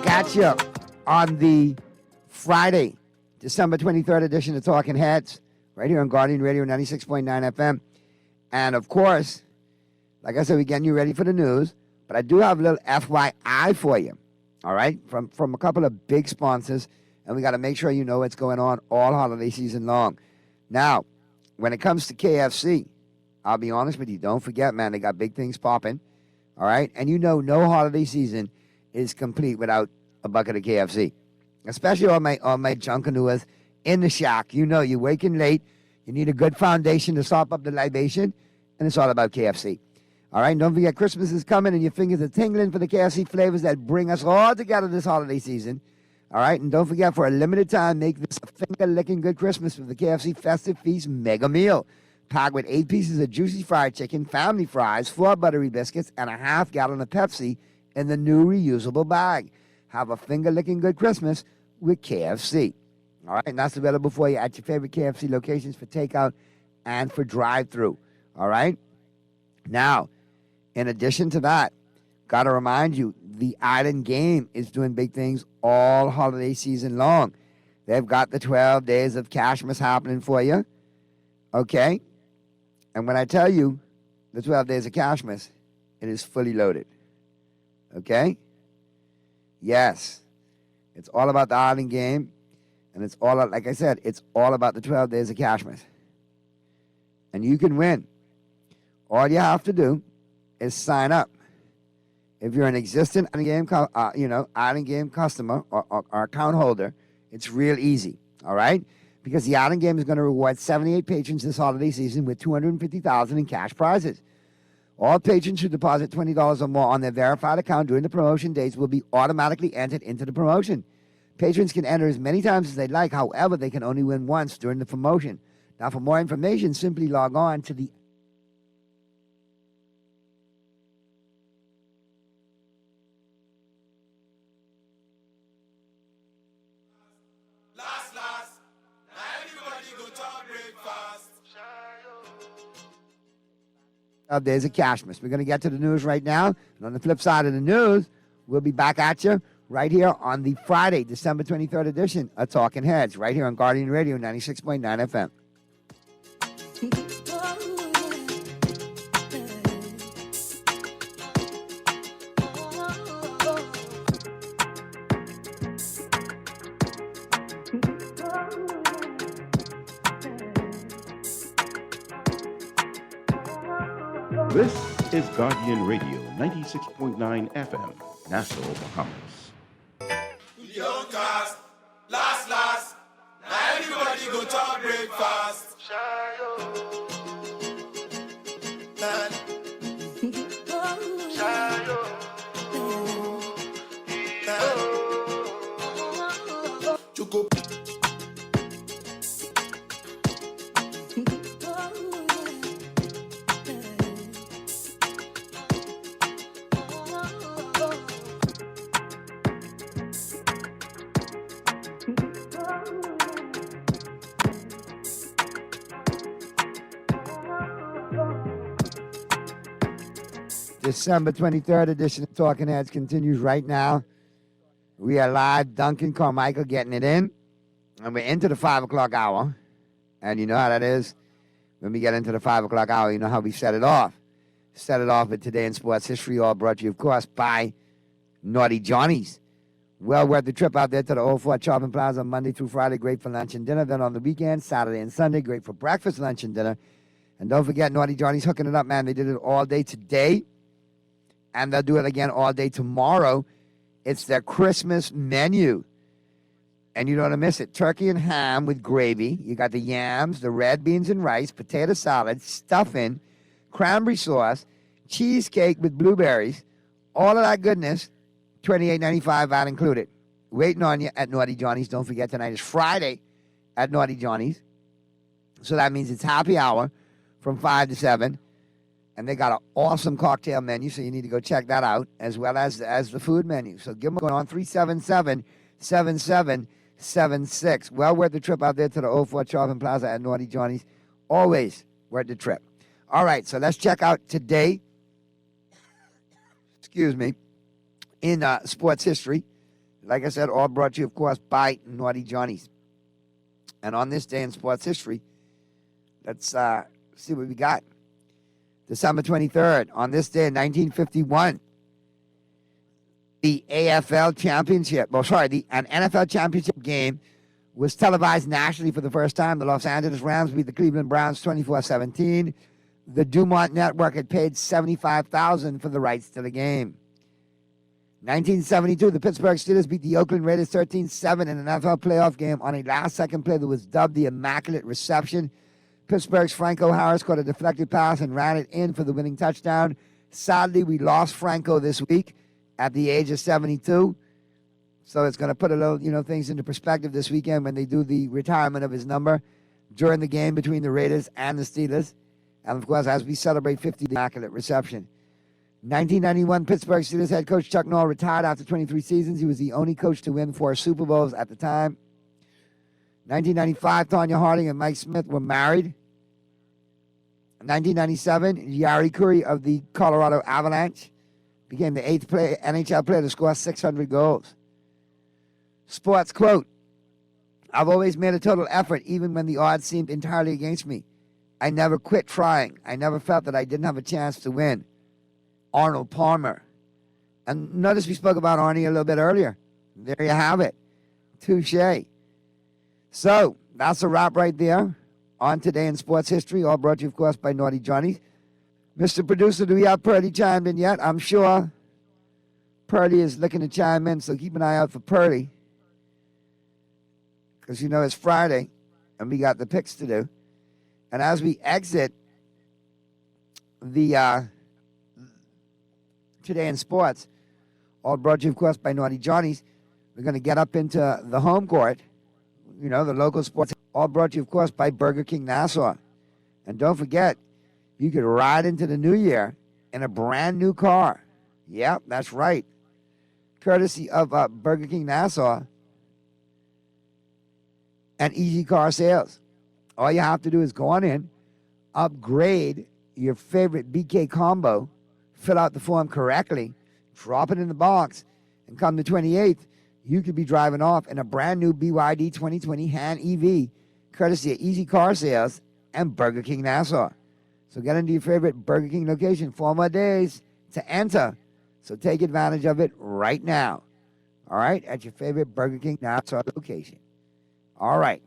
Got you on the Friday, December 23rd edition of Talking Heads, right here on Guardian Radio 96.9 FM. And of course, like I said, we're getting you ready for the news, but I do have a little FYI for you, all right, from a couple of big sponsors, and we got to make sure you know what's going on all holiday season long. Now, when it comes to KFC, I'll be honest with you, don't forget, man, they got big things popping, all right? And you know no holiday season is complete without a bucket of KFC, especially all my junkanooers in the shack. You know, you're waking late, you need a good foundation to sop up the libation, and it's all about KFC. All right, and don't forget, Christmas is coming, and your fingers are tingling for the KFC flavors that bring us all together this holiday season. All right, and don't forget, for a limited time, make this a finger-licking good Christmas with the KFC Festive Feast Mega Meal, packed with 8 pieces of juicy fried chicken, family fries, 4 buttery biscuits, and a half gallon of Pepsi in the new reusable bag. Have a finger-licking good Christmas with KFC. All right, and that's available for you at your favorite KFC locations for takeout and for drive-through. All right? Now, in addition to that, got to remind you, the Island Game is doing big things all holiday season long. They've got the 12 days of Cashmas happening for you. Okay? And when I tell you the 12 days of Cashmas, it is fully loaded. Okay? Yes. It's all about the Island Game. And it's all, like I said, it's all about the 12 days of Cashmas. And you can win. All you have to do is sign up. If you're an existing Island Game customer or account holder, it's real easy, all right? Because the Island Game is going to reward 78 patrons this holiday season with $250,000 in cash prizes. All patrons who deposit $20 or more on their verified account during the promotion days will be automatically entered into the promotion. Patrons can enter as many times as they like. However, they can only win once during the promotion. Now, for more information, simply log on to the There's a Cashmas. We're going to get to the news right now. And on the flip side of the news, we'll be back at you right here on the Friday, December 23rd edition of Talking Heads, right here on Guardian Radio 96.9 FM. This is Guardian Radio 96.9 FM, Nassau, Bahamas. Young cast, last, now everybody go to breakfast. Choco. December 23rd edition of Talking Heads continues right now. We are live. Duncan Carmichael getting it in. And we're into the 5 o'clock hour. And you know how that is. When we get into the 5 o'clock hour, you know how we set it off. Set it off with Today in Sports History, all brought to you, of course, by Naughty Johnny's. Well worth the trip out there to the Old Fort Shopping Plaza Monday through Friday. Great for lunch and dinner. Then on the weekend, Saturday and Sunday, great for breakfast, lunch, and dinner. And don't forget, Naughty Johnny's hooking it up, man. They did it all day today. And they'll do it again all day tomorrow. It's their Christmas menu. And you don't want to miss it. Turkey and ham with gravy. You got the yams, the red beans and rice, potato salad, stuffing, cranberry sauce, cheesecake with blueberries. All of that goodness, $28.95 VAT included. Waiting on you at Naughty Johnny's. Don't forget, tonight is Friday at Naughty Johnny's. So that means it's happy hour from 5 to 7. And they got an awesome cocktail menu, so you need to go check that out, as well as the food menu. So give them a call on 377-7776. Well worth the trip out there to the Old Fort Shopping Plaza at Naughty Johnny's. Always worth the trip. All right, so let's check out today, in sports history. Like I said, all brought to you, of course, by Naughty Johnny's. And on this day in sports history, let's see what we got. December 23rd, on this day in 1951, the an NFL championship game was televised nationally for the first time. The Los Angeles Rams beat the Cleveland Browns 24-17. The Dumont Network had paid $75,000 for the rights to the game. 1972, the Pittsburgh Steelers beat the Oakland Raiders 13-7 in an NFL playoff game on a last-second play that was dubbed the Immaculate Reception. Pittsburgh's Franco Harris caught a deflected pass and ran it in for the winning touchdown. Sadly, we lost Franco this week at the age of 72. So it's going to put a little, things into perspective this weekend when they do the retirement of his number during the game between the Raiders and the Steelers. And, of course, as we celebrate 50th Immaculate Reception. 1991, Pittsburgh Steelers head coach Chuck Noll retired after 23 seasons. He was the only coach to win 4 Super Bowls at the time. 1995, Tonya Harding and Mike Smith were married. 1997, Yari Curry of the Colorado Avalanche became the 8th NHL player to score 600 goals. Sports quote, "I've always made a total effort even when the odds seemed entirely against me. I never quit trying. I never felt that I didn't have a chance to win." Arnold Palmer. And notice we spoke about Arnie a little bit earlier. There you have it. Touche. So, that's a wrap right there on Today in Sports History, all brought to you, of course, by Naughty Johnny's. Mr. Producer, do we have Purdy chimed in yet? I'm sure Purdy is looking to chime in, so keep an eye out for Purdy. Because, it's Friday, and we got the picks to do. And as we exit the Today in Sports, all brought to you, of course, by Naughty Johnny's, we're going to get up into the home court, the local sports, all brought to you, of course, by Burger King Nassau. And don't forget, you could ride into the new year in a brand new car. Yep, that's right. Courtesy of Burger King Nassau and Easy Car Sales. All you have to do is go on in, upgrade your favorite BK combo, fill out the form correctly, drop it in the box, and come the 28th, you could be driving off in a brand new BYD 2020 Han EV, courtesy of Easy Car Sales and Burger King Nassau. So get into your favorite Burger King location. 4 more days to enter. So take advantage of it right now. All right? At your favorite Burger King Nassau location. All right.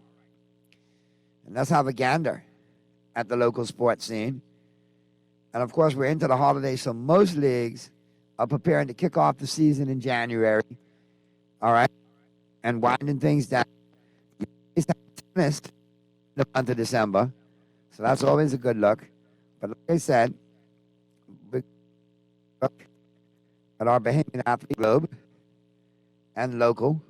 And let's have a gander at the local sports scene. And, of course, we're into the holidays, so most leagues are preparing to kick off the season in January. All right? And winding things down. It's tennis in the month of December. So that's always a good look. But like I said, we look at our Bahamian Athlete Globe and local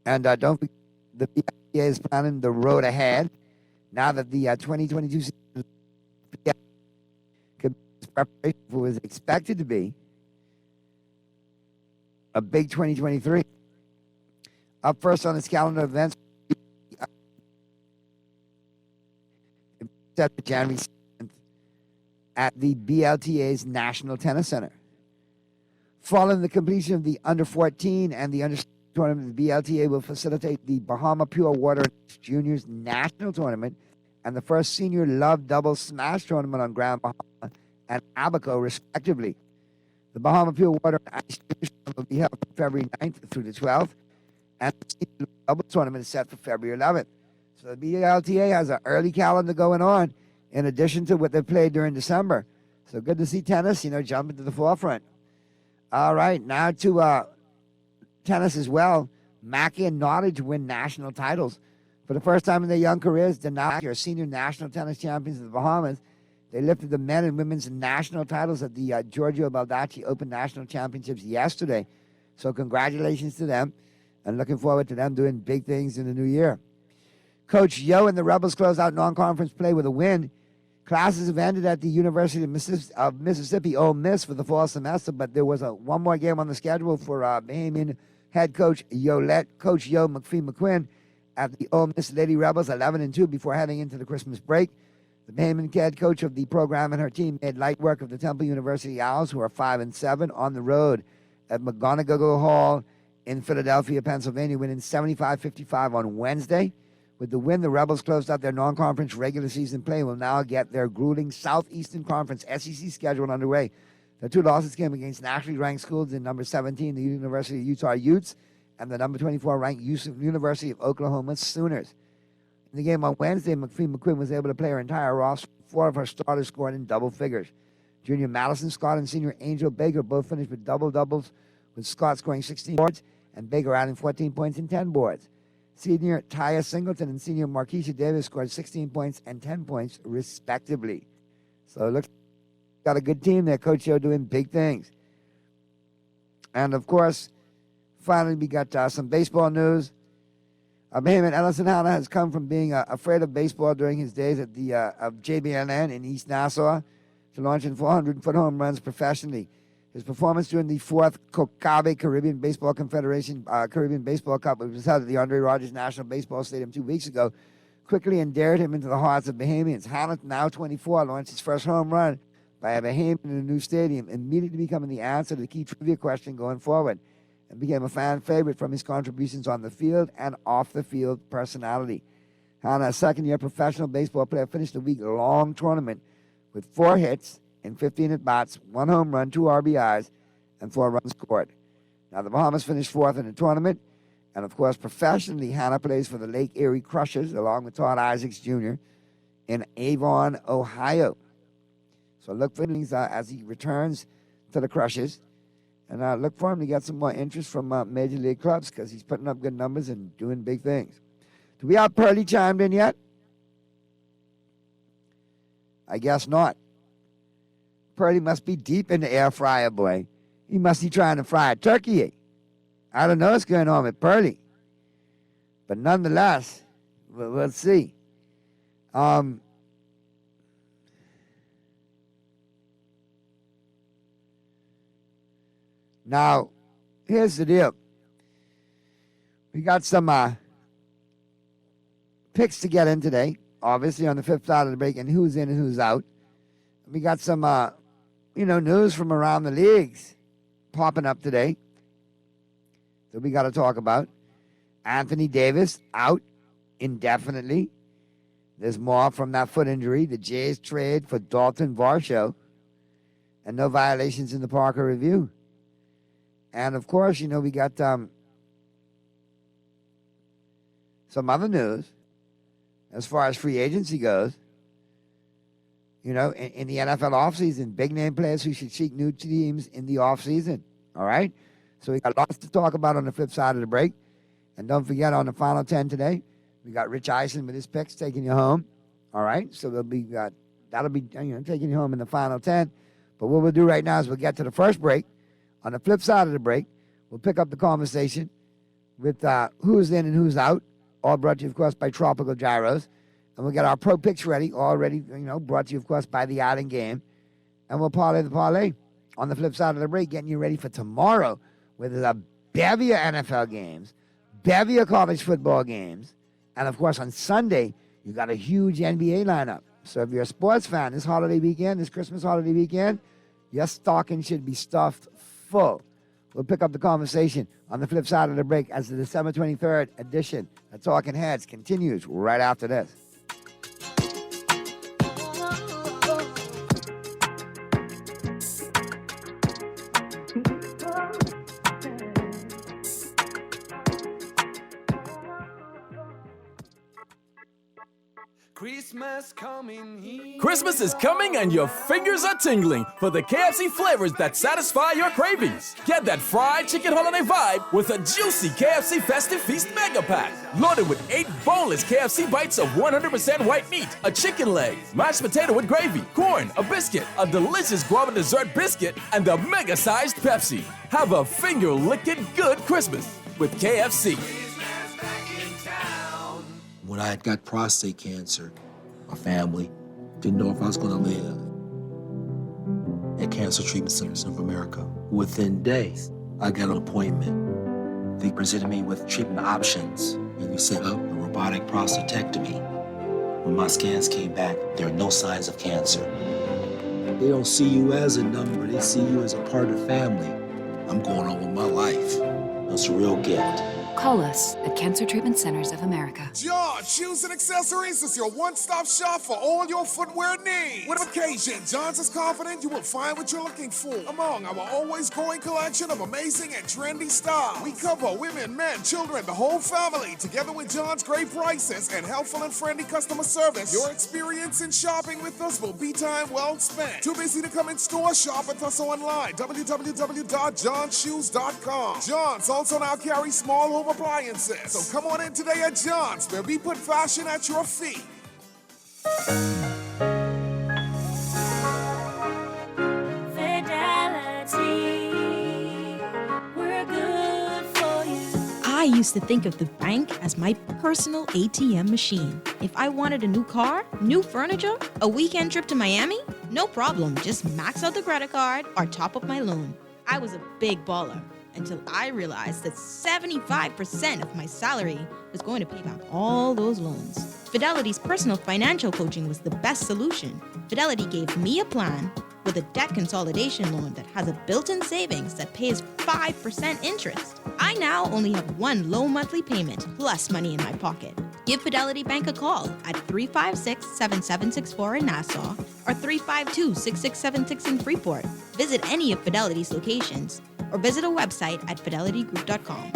And don't forget, the PIA is planning the road ahead. Now that the 2022 season preparation for was expected to be a big 2023. Up first on its calendar events, January 7th at the BLTA's National Tennis Center. Following the completion of the Under 14 and the Under tournament, the BLTA will facilitate the Bahama Pure Water Juniors National Tournament and the first Senior Love Double Smash Tournament on Grand Bahama and Abaco, respectively. The Bahama Pure Water Ice Tournament will be held from February 9th through the 12th, and the Senior Love Double Tournament is set for February 11th. So the BLTA has an early calendar going on in addition to what they played during December. So good to see tennis, jump into the forefront. All right, now to tennis as well. Mackey and Nottage win national titles. For the first time in their young careers, the Mackey are senior national tennis champions of the Bahamas. They lifted the men and women's national titles at the Giorgio Baldacci Open National Championships yesterday. So congratulations to them, and looking forward to them doing big things in the new year. Coach Yo and the Rebels close out non-conference play with a win. Classes have ended at the University of Mississippi Ole Miss for the fall semester, but there was one more game on the schedule for Bahamian head coach Coach Yo McPhee-McQuinn at the Ole Miss Lady Rebels, 11-2 before heading into the Christmas break. The Bahamian head coach of the program and her team made light work of the Temple University Owls, who are 5-7 on the road at McGonigal Hall in Philadelphia, Pennsylvania, winning 75-55 on Wednesday. With the win, the Rebels closed out their non-conference regular season play and will now get their grueling Southeastern Conference SEC schedule underway. The two losses came against nationally ranked schools in number 17, the University of Utah Utes, and the number 24 ranked University of Oklahoma Sooners. In the game on Wednesday, McPhee-McQuinn was able to play her entire roster. 4 of her starters scored in double figures. Junior Madison Scott and senior Angel Baker both finished with double-doubles, with Scott scoring 16 boards and Baker adding 14 points and 10 boards. Senior Taya Singleton and senior Marquisha Davis scored 16 points and 10 points, respectively. So it looks like got a good team there. Coach Yo doing big things. And, of course, finally we got some baseball news. Bahamian Ellison Hanna has come from being afraid of baseball during his days at the of JBNN in East Nassau to launching 400-foot home runs professionally. His performance during the 4th Kokabe Caribbean Baseball Confederation Caribbean Baseball Cup, which was held at the Andre Rogers National Baseball Stadium 2 weeks ago, quickly endeared him into the hearts of Bahamians. Hanna, now 24, launched his first home run by a Bahamian in a new stadium, immediately becoming the answer to the key trivia question going forward, and became a fan favorite from his contributions on the field and off-the-field personality. Hanna, a second-year professional baseball player, finished the week-long tournament with 4 hits in 15 at-bats, 1 home run, 2 RBIs, and 4 runs scored. Now, the Bahamas finished 4th in the tournament, and, of course, professionally, Hanna plays for the Lake Erie Crushers, along with Todd Isaacs Jr., in Avon, Ohio. So look for him as he returns to the Crushers, and look for him to get some more interest from Major League clubs because he's putting up good numbers and doing big things. Do we have Pearlie chimed in yet? I guess not. Pearlie must be deep in the air fryer, boy. He must be trying to fry a turkey. I don't know what's going on with Pearlie. But nonetheless, we'll see. Now, here's the deal. We got some picks to get in today, obviously on the 5th side of the break, and who's in and who's out. We got some, news from around the leagues popping up today that we got to talk about. Anthony Davis out indefinitely. There's more from that foot injury. The Jays trade for Dalton Varsho, and no violations in the Parker Review. And, of course, we got some other news as far as free agency goes. In the NFL offseason, big-name players who should seek new teams in the offseason, all right? So we got lots to talk about on the flip side of the break. And don't forget, on the Final 10 today, we got Rich Eisen with his picks taking you home, all right? So that'll be taking you home in the Final 10. But what we'll do right now is we'll get to the first break. On the flip side of the break, we'll pick up the conversation with who's in and who's out. All brought to you, of course, by Tropical Gyros. And we'll get our Pro Picks ready, all ready, brought to you, of course, by the Island Game. And we'll parlay the parlay on the flip side of the break, getting you ready for tomorrow, where there's a bevy of NFL games, bevy of college football games. And, of course, on Sunday, you got a huge NBA lineup. So if you're a sports fan this Christmas holiday weekend, your stocking should be stuffed full. We'll pick up the conversation on the flip side of the break as the December 23rd edition of Talking Heads continues right after this. Christmas is coming and your fingers are tingling for the KFC flavors that satisfy your cravings. Get that fried chicken holiday vibe with a juicy KFC Festive Feast Mega Pack. Loaded with 8 boneless KFC bites of 100% white meat, a chicken leg, mashed potato with gravy, corn, a biscuit, a delicious guava dessert biscuit, and a mega-sized Pepsi. Have a finger-licking good Christmas with KFC. When I got prostate cancer, my family didn't know if I was going to live. At Cancer Treatment Centers of America, within days, I got an appointment. They presented me with treatment options, and we set up a robotic prostatectomy. When my scans came back, there are no signs of cancer. They don't see you as a number, they see you as a part of the family. I'm going on with my life. That's a real gift. Call us at Cancer Treatment Centers of America. John Shoes and Accessories is your one-stop shop for all your footwear needs. With occasion, John's is confident you will find what you're looking for among our always growing collection of amazing and trendy styles. We cover women, men, children, the whole family. Together with John's great prices and helpful and friendly customer service, your experience in shopping with us will be time well spent. Too busy to come in store? Shop with us online. www.johnshoes.com. John's also now carries small home appliances. So come on in today at John's, where we put fashion at your feet. Fidelity, we're good for you. I used to think of the bank as my personal ATM machine. If I wanted a new car, new furniture, a weekend trip to Miami, no problem. Just max out the credit card or top up my loan. I was a big baller until I realized that 75% of my salary was going to pay back all those loans. Fidelity's personal financial coaching was the best solution. Fidelity gave me a plan with a debt consolidation loan that has a built-in savings that pays 5% interest. I now only have one low monthly payment plus money in my pocket. Give Fidelity Bank a call at 356-7764 in Nassau or 352-6676 in Freeport. Visit any of Fidelity's locations or visit a website at fidelitygroup.com.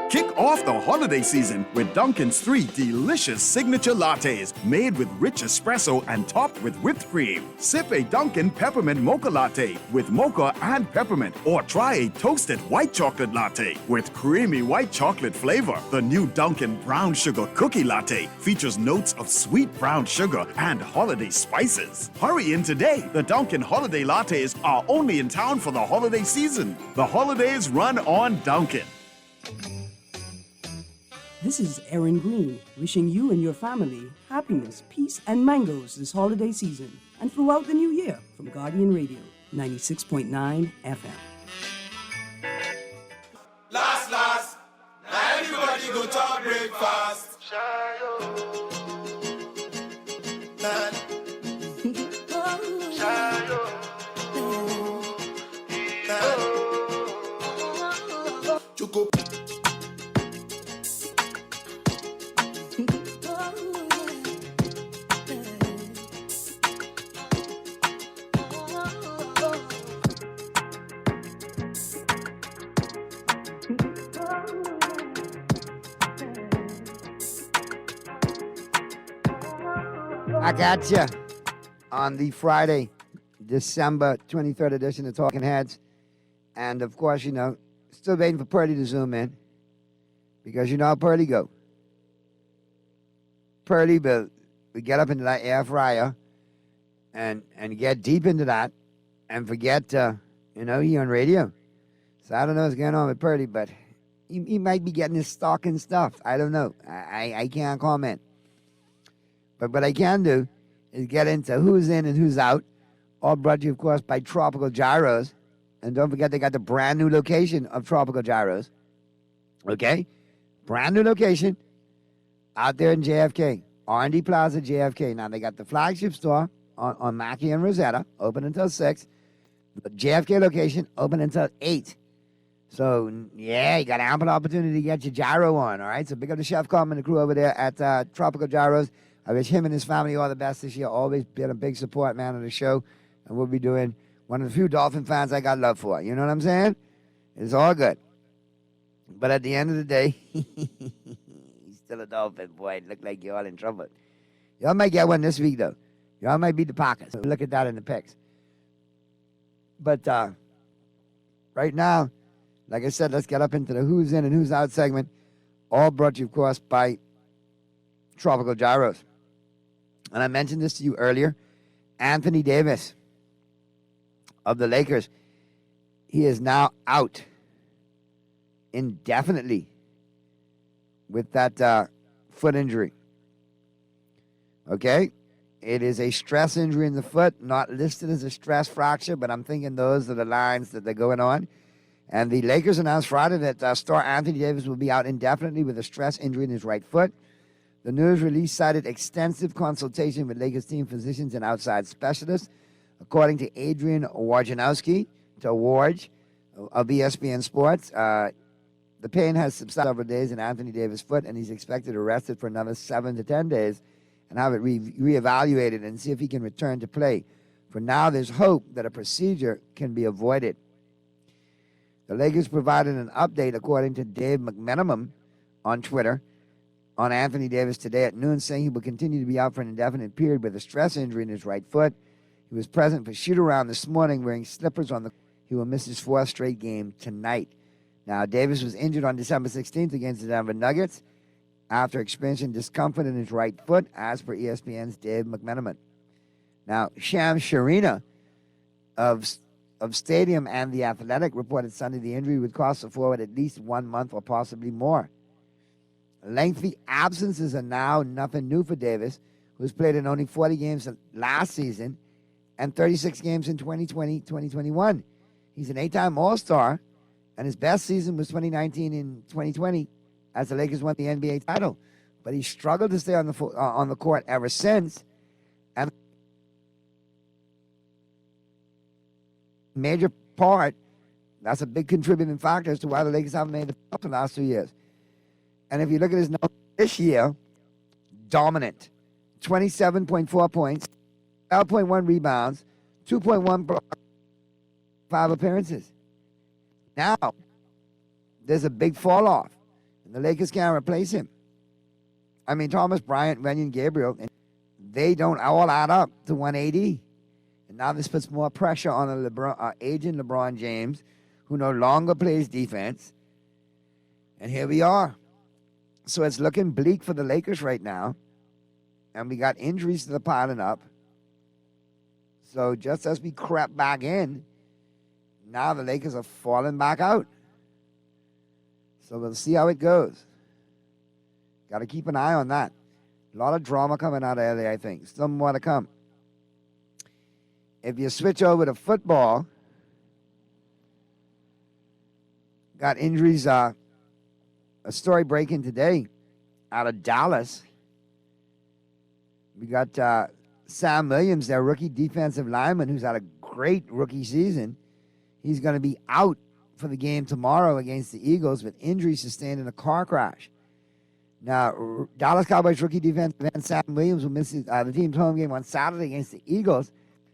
Kick off the holiday season with Dunkin's 3 delicious signature lattes made with rich espresso and topped with whipped cream. Sip a Dunkin' Peppermint Mocha Latte with mocha and peppermint, or try a toasted white chocolate latte with creamy white chocolate flavor. The new Dunkin' Brown Sugar Cookie Latte features notes of sweet brown sugar and holiday spices. Hurry in today. The Dunkin' Holiday Lattes are only in town for the holiday season. The holidays run on Dunkin'. This is Aaron Green, wishing you and your family happiness, peace, and mangoes this holiday season and throughout the new year from Guardian Radio, 96.9 FM. Last, now everybody go to breakfast. Choco. I got you on the Friday, December 23rd edition of Talking Heads. And, of course, still waiting for Purdy to zoom in because you know how Purdy go. Purdy will get up into that air fryer and get deep into that and forget, he on radio. So I don't know what's going on with Purdy, but he might be getting his stock and stuff. I don't know. I can't comment. But what I can do is get into who's in and who's out. All brought to you, of course, by Tropical Gyros. And don't forget, they got the brand new location of Tropical Gyros. Okay? Brand new location out there in JFK. R&D Plaza, JFK. Now, they got the flagship store on Mackey and Rosetta, open until 6. The JFK location, open until 8. So, yeah, you got ample opportunity to get your gyro on, all right? So, big up the Chef Carmen and the crew over there at Tropical Gyros. I wish him and his family all the best this year. Always been a big support man of the show. And we'll be doing one of the few Dolphin fans I got love for. You know what I'm saying? It's all good. But at the end of the day, he's still a Dolphin, boy. It looked like you're all in trouble. Y'all might get one this week, though. Y'all might beat the Packers. So look at that in the picks. But right now, like I said, let's get up into the who's in and who's out segment. All brought to you, of course, by Tropical Gyros. And I mentioned this to you earlier. Anthony Davis of the Lakers, he is now out indefinitely with that foot injury. Okay? It is a stress injury in the foot, not listed as a stress fracture, but I'm thinking those are the lines that they're going on. And the Lakers announced Friday that star Anthony Davis will be out indefinitely with a stress injury in his right foot. The news release cited extensive consultation with Lakers team physicians and outside specialists. According to Adrian Wojnarowski, to Woj of ESPN Sports, the pain has subsided several days in Anthony Davis' foot, and he's expected to rest it for another 7 to 10 days and have it reevaluated and see if he can return to play. For now, there's hope that a procedure can be avoided. The Lakers provided an update, according to Dave McMenamin on Twitter, on Anthony Davis today at noon, saying he will continue to be out for an indefinite period with a stress injury in his right foot. He was present for shoot-around this morning wearing slippers on the... He will miss his 4th straight game tonight. Now, Davis was injured on December 16th against the Denver Nuggets after experiencing discomfort in his right foot, as per ESPN's Dave McMenamin. Now, Shams Charania of Stadium and The Athletic reported Sunday the injury would cost the forward at least 1 month or possibly more. Lengthy absences are now nothing new for Davis, who's played in only 40 games last season and 36 games in 2020-2021. He's an 8-time All-Star, and his best season was 2019 and 2020 as the Lakers won the NBA title. But he struggled to stay on the court ever since. And major part, that's a big contributing factor as to why the Lakers haven't made the playoffs the last 2 years. And if you look at his numbers this year, dominant. 27.4 points, 12.1 rebounds, 2.1 blocks, 5 appearances. Now, there's a big fall off, and the Lakers can't replace him. I mean, Thomas Bryant, Wenyen Gabriel, and they don't all add up to 180. And now this puts more pressure on a aging LeBron James, who no longer plays defense. And here we are. So it's looking bleak for the Lakers right now. And we got injuries to the piling up. So just as we crept back in, now the Lakers are falling back out. So we'll see how it goes. Got to keep an eye on that. A lot of drama coming out of LA, I think. Still more to come. If you switch over to football, got injuries. A story breaking today out of Dallas. We got Sam Williams, their rookie defensive lineman, who's had a great rookie season. He's going to be out for the game tomorrow against the Eagles with injury sustained in a car crash. Now, Dallas Cowboys rookie defensive end Sam Williams will miss the team's home game on Saturday against the Eagles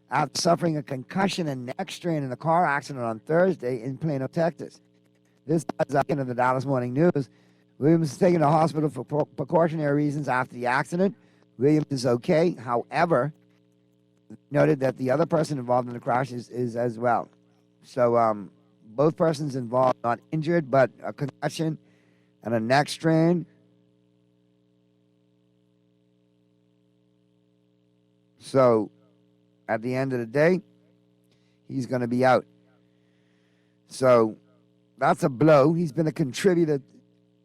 after suffering a concussion and neck strain in a car accident on Thursday in Plano, Texas. This is into the Dallas Morning News. Williams is taken to the hospital for precautionary reasons after the accident. Williams is okay. However, noted that the other person involved in the crash is as well. So both persons involved not injured, but a concussion and a neck strain. So at the end of the day, he's going to be out. So that's a blow. He's been a contributor,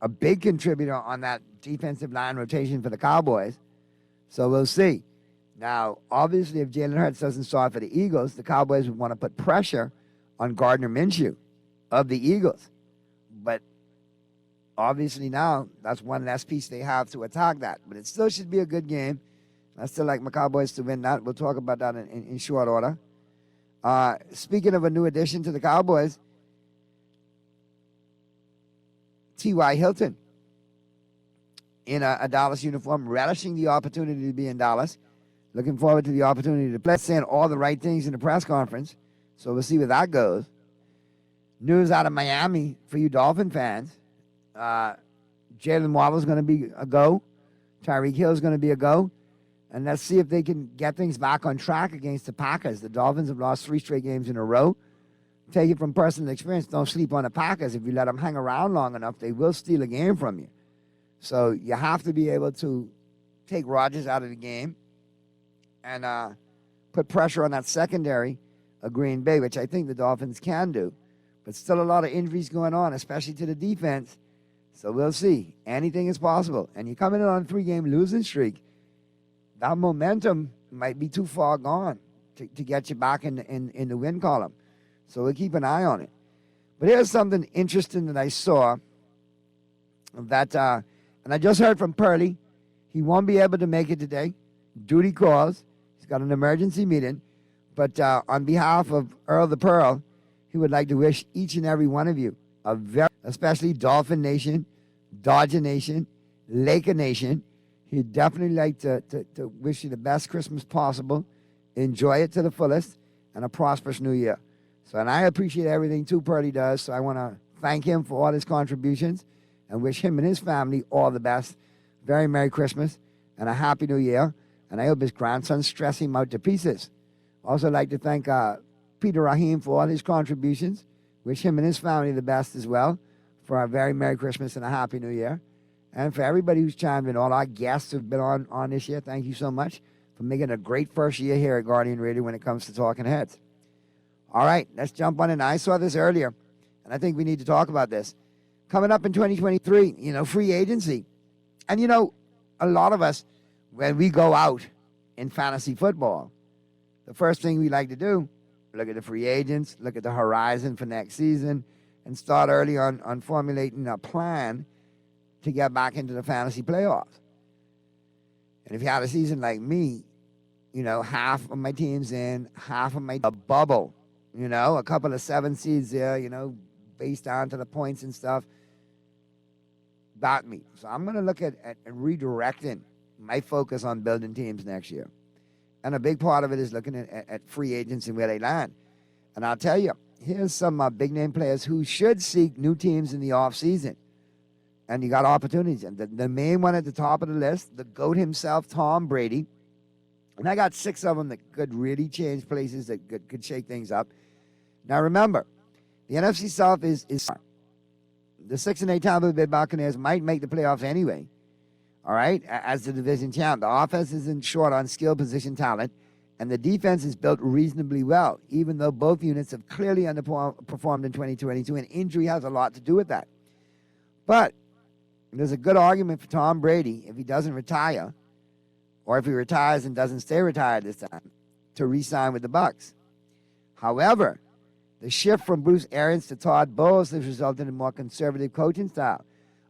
a big contributor on that defensive line rotation for the Cowboys. So we'll see. Now, obviously, if Jalen Hurts doesn't start for the Eagles, the Cowboys would want to put pressure on Gardner Minshew of the Eagles. But obviously now, that's one less piece they have to attack that. But it still should be a good game. I still like my Cowboys to win that. We'll talk about that in short order. Speaking of a new addition to the Cowboys, T.Y. Hilton in a Dallas uniform, relishing the opportunity to be in Dallas. Looking forward to the opportunity to play, saying all the right things in the press conference. So we'll see where that goes. News out of Miami for you Dolphin fans. Jalen Waddle's going to be a go. Tyreek Hill's going to be a go. And let's see if they can get things back on track against the Packers. The Dolphins have lost 3 straight games in a row. Take it from personal experience. Don't sleep on the Packers. If you let them hang around long enough, they will steal a game from you. So you have to be able to take Rodgers out of the game and put pressure on that secondary of Green Bay, which I think the Dolphins can do. But still a lot of injuries going on, especially to the defense. So we'll see. Anything is possible. And you're coming in on a 3-game losing streak. That momentum might be too far gone to get you back in the win column. So we'll keep an eye on it. But here's something interesting that I saw that, and I just heard from Purdy. He won't be able to make it today. Duty calls. He's got an emergency meeting. But on behalf of Earl the Pearl, he would like to wish each and every one of you, especially Dolphin Nation, Dodger Nation, Laker Nation, he'd definitely like to wish you the best Christmas possible. Enjoy it to the fullest and a prosperous new year. So, and I appreciate everything too Purdy does. So I want to thank him for all his contributions and wish him and his family all the best. Very Merry Christmas and a Happy New Year. And I hope his grandson stress him out to pieces. Also like to thank Peter Rahim for all his contributions. Wish him and his family the best as well for a very Merry Christmas and a Happy New Year. And for everybody who's chimed in, all our guests who've been on this year, thank you so much for making a great first year here at Guardian Radio when it comes to Talking Heads. All right, let's jump on in. I saw this earlier, and I think we need to talk about this. Coming up in 2023, free agency. And, a lot of us, when we go out in fantasy football, the first thing we like to do, look at the free agents, look at the horizon for next season, and start early on formulating a plan to get back into the fantasy playoffs. And if you had a season like me, half of my team's in, half of my bubble, a couple of 7 seeds there, based on to the points and stuff, got me. So I'm going to look at redirecting my focus on building teams next year. And a big part of it is looking at free agents and where they land. And I'll tell you, here's some big-name players who should seek new teams in the offseason. And you got opportunities. And the main one at the top of the list, the GOAT himself, Tom Brady. And I got 6 of them that could really change places, that could shake things up. Now remember, the NFC South is the 6-8 Tampa Bay Buccaneers might make the playoffs anyway. All right, as the division champ. The offense isn't short on skill position talent, and the defense is built reasonably well, even though both units have clearly underperformed in 2022, and injury has a lot to do with that. But there's a good argument for Tom Brady, if he doesn't retire, or if he retires and doesn't stay retired this time, to re-sign with the Bucs. However, the shift from Bruce Arians to Todd Bowles has resulted in a more conservative coaching style.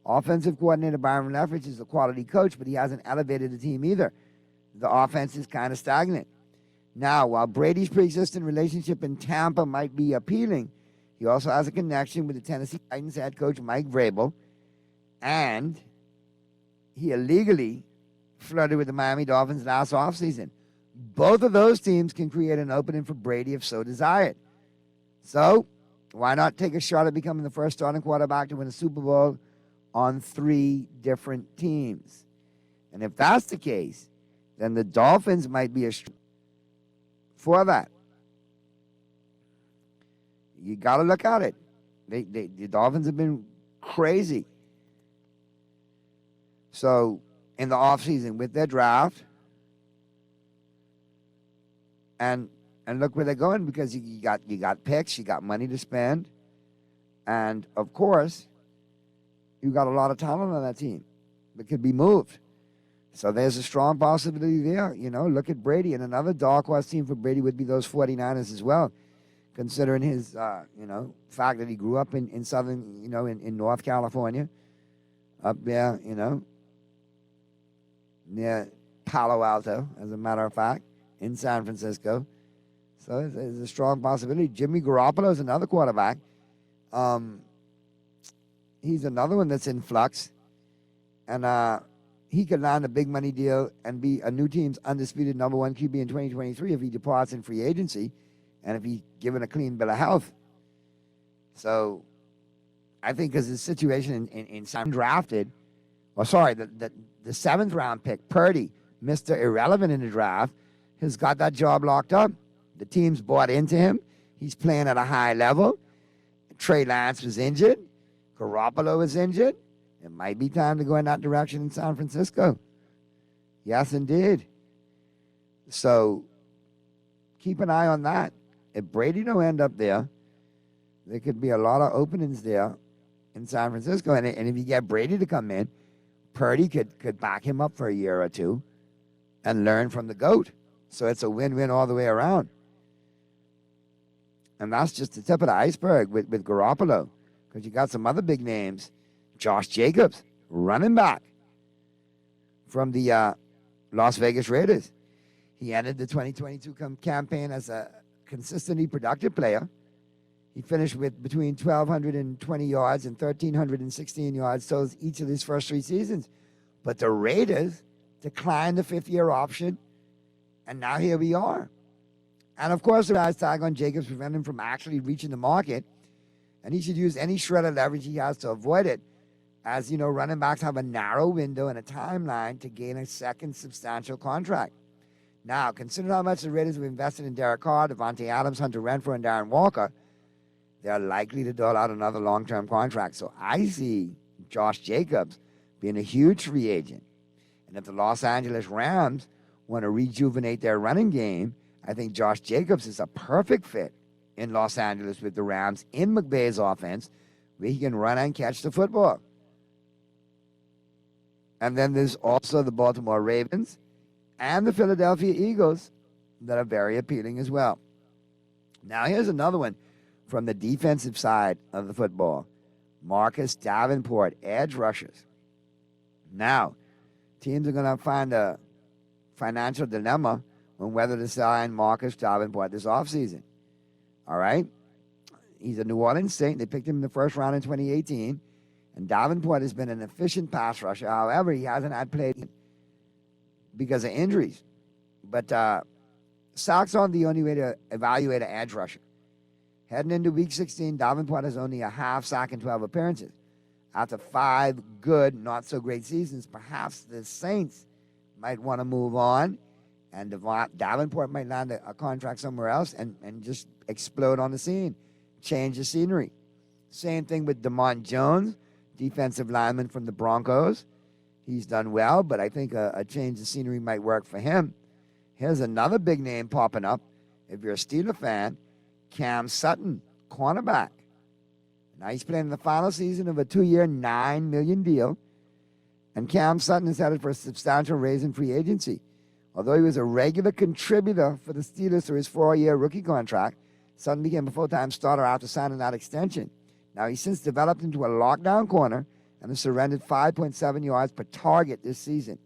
Offensive coordinator Byron Leftwich is a quality coach, but he hasn't elevated the team either. The offense is kind of stagnant. Now, while Brady's pre-existing relationship in Tampa might be appealing, he also has a connection with the Tennessee Titans head coach Mike Vrabel, and he illegally flirted with the Miami Dolphins last offseason. Both of those teams can create an opening for Brady if so desired. So, why not take a shot at becoming the first starting quarterback to win a Super Bowl on 3 different teams? And if that's the case, then the Dolphins might be for that. You got to look at it. The Dolphins have been crazy. So, in the offseason with their draft, And look where they're going, because you got picks, you got money to spend, and of course, you got a lot of talent on that team that could be moved. So there's a strong possibility there. Look at Brady, and another dark horse team for Brady would be those 49ers as well, considering his fact that he grew up in southern, in North California, up there, near Palo Alto, as a matter of fact, in San Francisco. So there's a strong possibility. Jimmy Garoppolo is another quarterback. He's another one that's in flux. And he could land a big money deal and be a new team's undisputed number one QB in 2023 if he departs in free agency and if he's given a clean bill of health. So I think because his situation in some drafted, the 7th round pick, Purdy, Mr. Irrelevant in the draft, has got that job locked up. The team's bought into him. He's playing at a high level. Trey Lance was injured. Garoppolo was injured. It might be time to go in that direction in San Francisco. Yes, indeed. So keep an eye on that. If Brady don't end up there, there could be a lot of openings there in San Francisco. And if you get Brady to come in, Purdy could back him up for a year or two and learn from the GOAT. So it's a win-win all the way around. And that's just the tip of the iceberg with Garoppolo, because you got some other big names. Josh Jacobs, running back from the Las Vegas Raiders. He ended the 2022 campaign as a consistently productive player. He finished with between 1,220 yards and 1,316 yards totals each of his first 3 seasons. But the Raiders declined the 5th-year option, and now here we are. And, of course, the price tag on Jacobs prevented him from actually reaching the market, and he should use any shred of leverage he has to avoid it. As you know, running backs have a narrow window and a timeline to gain a second substantial contract. Now, consider how much the Raiders have invested in Derek Carr, Devontae Adams, Hunter Renfrow, and Darren Walker. They're likely to dole out another long-term contract. So I see Josh Jacobs being a huge free agent. And if the Los Angeles Rams want to rejuvenate their running game, I think Josh Jacobs is a perfect fit in Los Angeles with the Rams in McVay's offense, where he can run and catch the football. And then there's also the Baltimore Ravens and the Philadelphia Eagles that are very appealing as well. Now, here's another one from the defensive side of the football. Marcus Davenport, edge rushers. Now, teams are going to find a financial dilemma on whether to sign Marcus Davenport this offseason. All right? He's a New Orleans Saint. They picked him in the first round in 2018. And Davenport has been an efficient pass rusher. However, he hasn't had play because of injuries. But sacks aren't the only way to evaluate an edge rusher. Heading into Week 16, Davenport has only a half sack in 12 appearances. After 5 good, not-so-great seasons, perhaps the Saints might want to move on, and Davenport might land a contract somewhere else and just explode on the scene, change the scenery. Same thing with DeMond Jones, defensive lineman from the Broncos. He's done well, but I think a change of scenery might work for him. Here's another big name popping up. If you're a Steeler fan, Cam Sutton, cornerback. Now he's playing in the final season of a 2-year, $9 million deal. And Cam Sutton is headed for a substantial raise in free agency. Although he was a regular contributor for the Steelers through his 4-year rookie contract, Sutton became a full-time starter after signing that extension. Now, he's since developed into a lockdown corner and has surrendered 5.7 yards per target this season.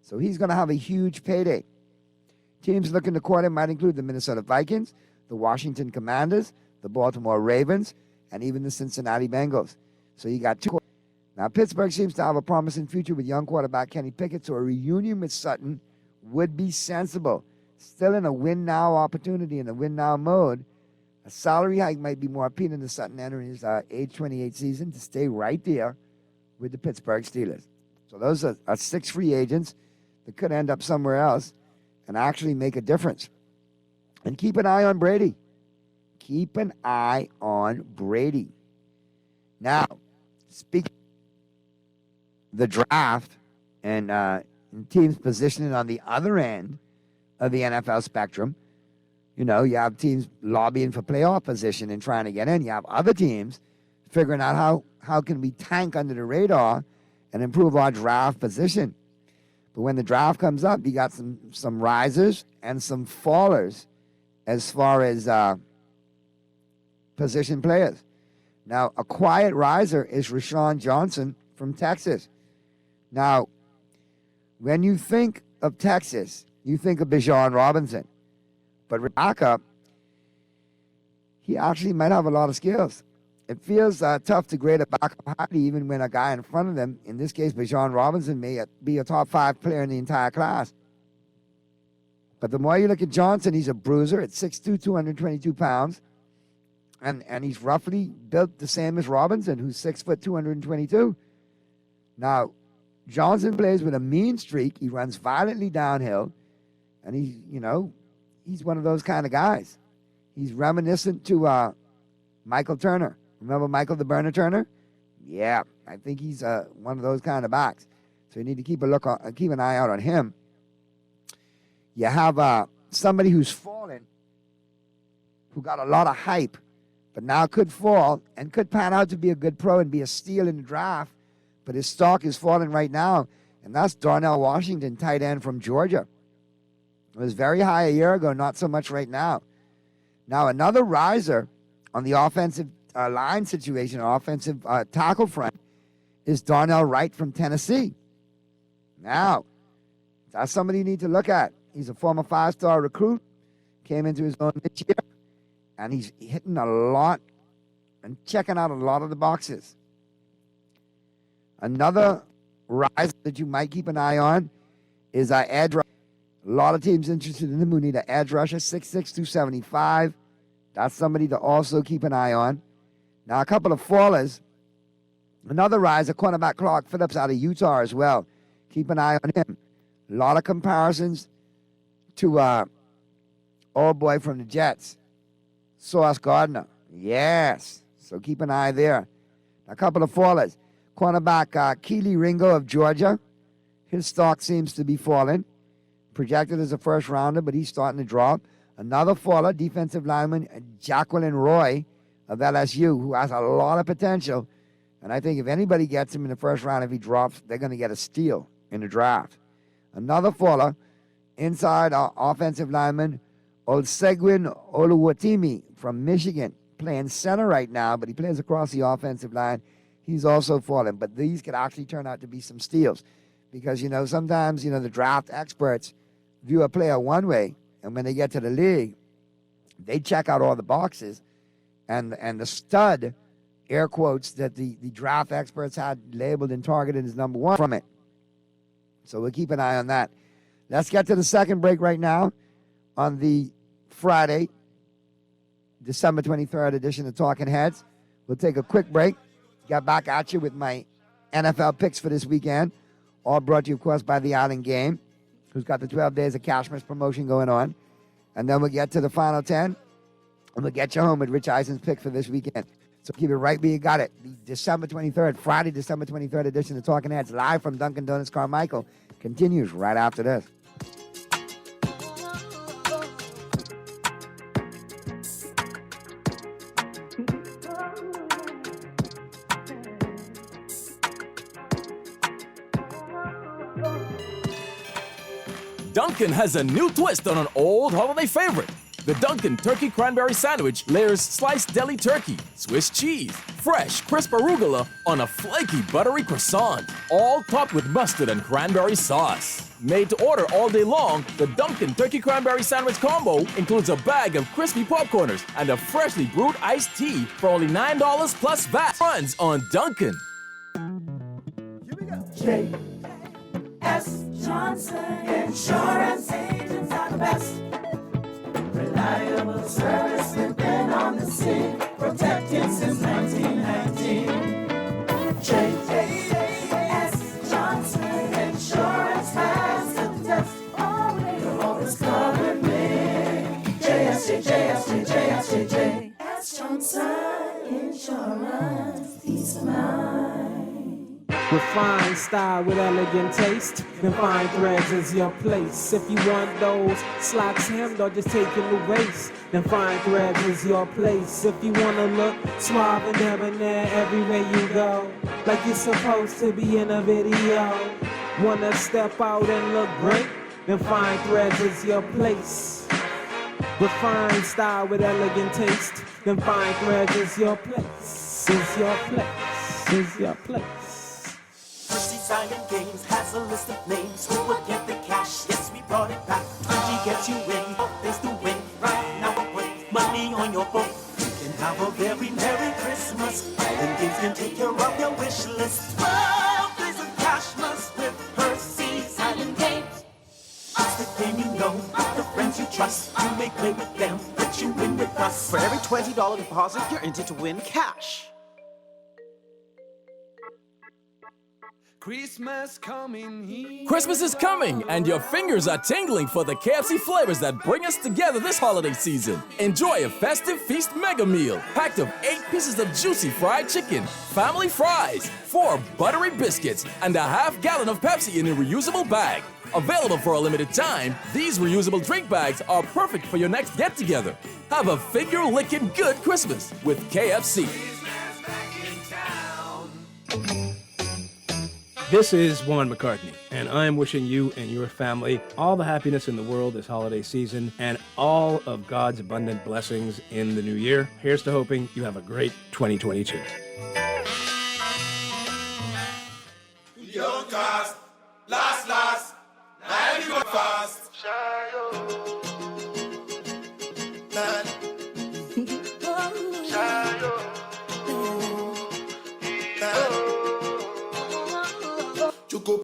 So he's going to have a huge payday. Teams looking to court him might include the Minnesota Vikings, the Washington Commanders, the Baltimore Ravens, and even the Cincinnati Bengals. So you got 2. Now, Pittsburgh seems to have a promising future with young quarterback Kenny Pickett, so a reunion with Sutton would be sensible. Still in a win-now opportunity, in a win-now mode, a salary hike might be more appealing to Sutton entering his age 28 season to stay right there with the Pittsburgh Steelers. So those are 6 free agents that could end up somewhere else and actually make a difference. And keep an eye on Brady. Keep an eye on Brady. Now, speaking of the draft and teams positioning on the other end of the NFL spectrum, You know, you have teams lobbying for playoff position and trying to get in. You have other teams figuring out how can we tank under the radar and improve our draft position. But when the draft comes up, you got some risers and some fallers as far as position players. Now, a quiet riser is Rashawn Johnson from Texas. Now, when you think of Texas, you think of Bijan Robinson. But Rebecca, he actually might have a lot of skills. It feels tough to grade a backup highly even when a guy in front of them, in this case, Bijan Robinson, may be a top 5 player in the entire class. But the more you look at Johnson, he's a bruiser at 6'2", 222 pounds. And he's roughly built the same as Robinson, who's 6 foot 222. Now, Johnson plays with a mean streak. He runs violently downhill. And he's one of those kind of guys. He's reminiscent to Michael Turner. Remember Michael the Burner Turner? Yeah, I think he's one of those kind of backs. So you need to keep an eye out on him. You have somebody who's fallen, who got a lot of hype, but now could fall and could pan out to be a good pro and be a steal in the draft, but his stock is falling right now, and that's Darnell Washington, tight end from Georgia. It was very high a year ago, not so much right now. Now, another riser on the offensive line situation, offensive tackle front, is Darnell Wright from Tennessee. Now, that's somebody you need to look at. He's a former 5-star recruit, came into his own this year, and he's hitting a lot and checking out a lot of the boxes. Another riser that you might keep an eye on is edge rusher. A lot of teams interested in him who need an edge rusher, 6'6", 275. That's somebody to also keep an eye on. Now, a couple of fallers. Another riser, cornerback Clark Phillips out of Utah as well. Keep an eye on him. A lot of comparisons to old boy from the Jets, Sauce Gardner. Yes, so keep an eye there. A couple of fallers. Cornerback Keely Ringo of Georgia. His stock seems to be falling. Projected as a first rounder, but he's starting to drop. Another faller, defensive lineman Jacqueline Roy of LSU, who has a lot of potential. And I think if anybody gets him in the first round, if he drops, they're going to get a steal in the draft. Another faller, inside offensive lineman Olusegun Oluwatimi from Michigan, playing center right now, but he plays across the offensive line. He's also fallen. But these could actually turn out to be some steals. Because, sometimes, the draft experts view a player one way, and when they get to the league, they check out all the boxes, and the stud, air quotes, that the draft experts had labeled and targeted as number one from it. So we'll keep an eye on that. Let's get to the second break right now on the Friday, December 23rd edition of Talking Heads. We'll take a quick break. Get back at you with my NFL picks for this weekend. All brought to you, of course, by the Island Game, who's got the 12 days of Cashmas promotion going on. And then we'll get to the final 10, and we'll get you home with Rich Eisen's pick for this weekend. So keep it right where you got it. The December 23rd, Friday, December 23rd edition of Talking Heads, live from Dunkin' Donuts Carmichael, continues right after this. Dunkin' has a new twist on an old holiday favorite. The Dunkin' Turkey Cranberry Sandwich layers sliced deli turkey, Swiss cheese, fresh, crisp arugula on a flaky, buttery croissant, all topped with mustard and cranberry sauce. Made to order all day long, the Dunkin' Turkey Cranberry Sandwich combo includes a bag of crispy popcorners and a freshly brewed iced tea for only $9 plus VAT. Runs on Dunkin'. J.S. Johnson Insurance agents are the best. Reliable service, we've been on the scene, protected since 1919. J.S. Johnson Insurance has the test. You'll always cover me. J.S. Johnson Insurance, peace of mind. Refined style with elegant taste, then Fine Threads is your place. If you want those slacks hemmed or just taking the waist, then Fine Threads is your place. If you wanna look suave and debonair everywhere you go, like you're supposed to be in a video, wanna step out and look great, then Fine Threads is your place. Refined style with elegant taste, then Fine Threads is your place. Is your place. Is your place. Percy Simon Games has a list of names who will get the cash. Yes, we brought it back. 20 gets you in, there's the win. Right now we put money on your book. You can have a very Merry Christmas. Island Games can take care of your wish list. 12 days of cashmas with Percy's Island Games. It's the game you know, with the friends you trust. You may play with them, but you win with us. For every $20 deposit, you're entered to win cash. Christmas is coming, and your fingers are tingling for the KFC flavors that bring us together this holiday season. Enjoy a festive feast mega meal packed of 8 pieces of juicy fried chicken, family fries, 4 buttery biscuits, and a half gallon of Pepsi in a reusable bag. Available for a limited time, these reusable drink bags are perfect for your next get-together. Have a finger-licking good Christmas with KFC. This is Juan McCartney, and I'm wishing you and your family all the happiness in the world this holiday season and all of God's abundant blessings in the new year. Here's to hoping you have a great 2022. Young cast, last, now everyone fast. Chuko.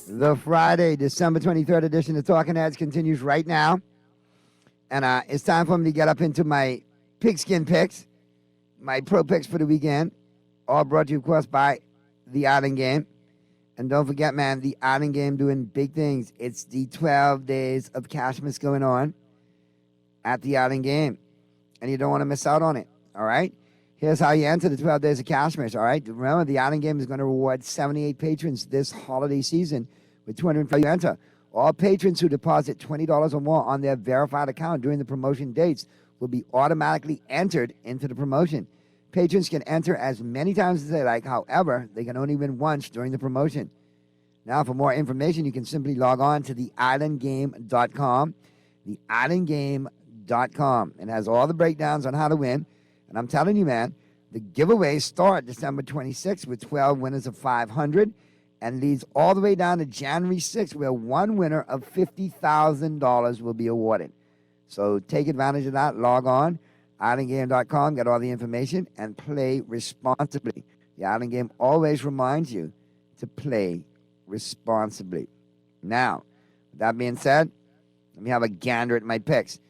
The Friday, December 23rd edition of Talking Heads continues right now. And it's time for me to get up into my pigskin picks, my pro picks for the weekend. All brought to you, of course, by the Island Game. And don't forget, man, the Island Game doing big things. It's the 12 days of Cashmas going on at the Island Game. And you don't want to miss out on it, all right? Here's how you enter the 12 days of Cashmas, all right? Remember, the Island Game is going to reward 78 patrons this holiday season with $250 you enter. All patrons who deposit $20 or more on their verified account during the promotion dates will be automatically entered into the promotion. Patrons can enter as many times as they like. However, they can only win once during the promotion. Now, for more information, you can simply log on to theislandgame.com. Theislandgame.com. It has all the breakdowns on how to win. And I'm telling you, man, the giveaways start December 26th with 12 winners of $500 and leads all the way down to January 6th, where one winner of $50,000 will be awarded. So take advantage of that. Log on, islandgame.com, get all the information, and play responsibly. The Island Game always reminds you to play responsibly. Now, with that being said, let me have a gander at my picks.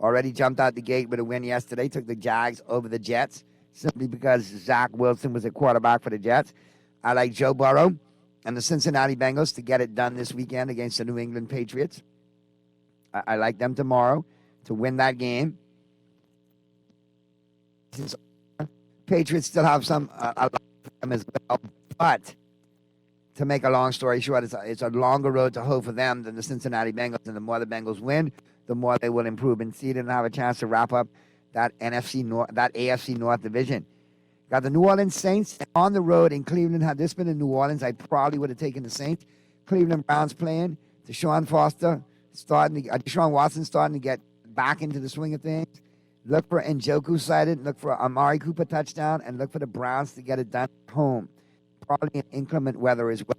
Already jumped out the gate with a win yesterday. Took the Jags over the Jets simply because Zach Wilson was a quarterback for the Jets. I like Joe Burrow and the Cincinnati Bengals to get it done this weekend against the New England Patriots. I like them tomorrow to win that game. Patriots still have some a lot of them as well, but to make a long story short, it's a longer road to hoe for them than the Cincinnati Bengals, and the more the Bengals win, the more they will improve in seed and have a chance to wrap up that AFC North division. Got the New Orleans Saints on the road in Cleveland. Had this been in New Orleans, I probably would have taken the Saints. Cleveland Browns playing. Deshaun Watson starting to get back into the swing of things. Look for Njoku sighted. Look for Amari Cooper touchdown. And look for the Browns to get it done at home. Probably in inclement weather as well.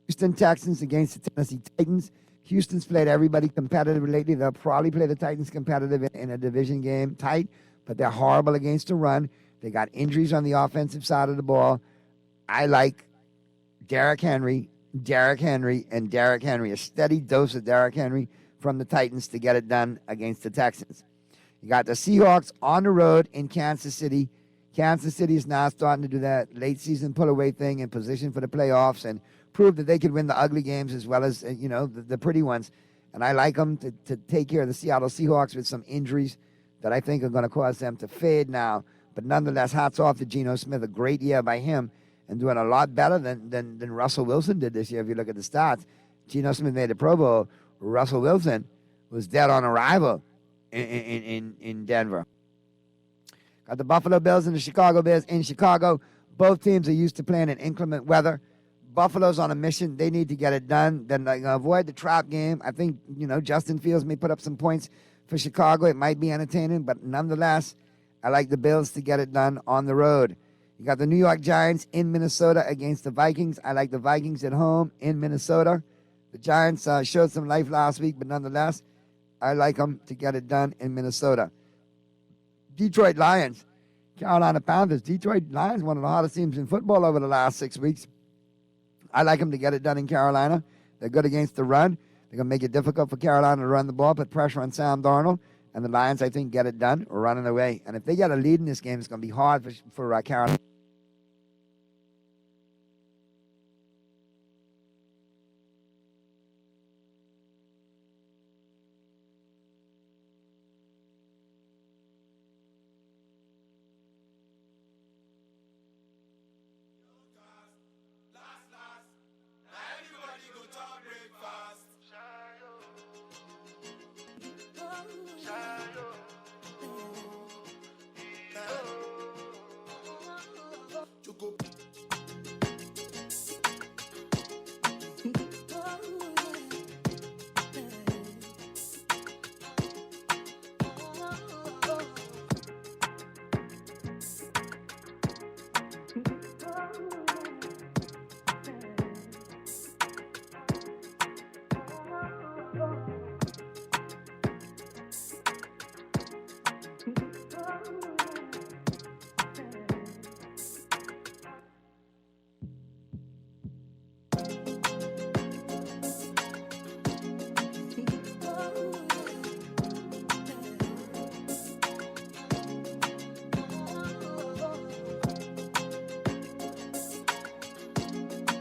Houston Texans against the Tennessee Titans. Houston's played everybody competitive lately. They'll probably play the Titans competitive in a division game tight, but they're horrible against the run. They got injuries on the offensive side of the ball. I like Derrick Henry Derrick Henry and Derrick Henry, a steady dose of Derrick Henry from the Titans to get it done against the Texans. You got the Seahawks on the road in Kansas City. Kansas City is now starting to do that late season pull-away thing in position for the playoffs and prove that they could win the ugly games as well as, the pretty ones. And I like them to take care of the Seattle Seahawks with some injuries that I think are going to cause them to fade now. But nonetheless, hats off to Geno Smith. A great year by him and doing a lot better than Russell Wilson did this year if you look at the stats. Geno Smith made the Pro Bowl. Russell Wilson was dead on arrival in Denver. Got the Buffalo Bills and the Chicago Bears in Chicago. Both teams are used to playing in inclement weather. Buffalo's on a mission. They need to get it done. Then avoid the trap game. I think, Justin Fields may put up some points for Chicago. It might be entertaining, but nonetheless, I like the Bills to get it done on the road. You got the New York Giants in Minnesota against the Vikings. I like the Vikings at home in Minnesota. The Giants showed some life last week, but nonetheless, I like them to get it done in Minnesota. Detroit Lions, Carolina Panthers. Detroit Lions, one of the hottest teams in football over the last 6 weeks. I like them to get it done in Carolina. They're good against the run. They're going to make it difficult for Carolina to run the ball, put pressure on Sam Darnold. And the Lions, I think, get it done or running away. And if they get a lead in this game, it's going to be hard for Carolina.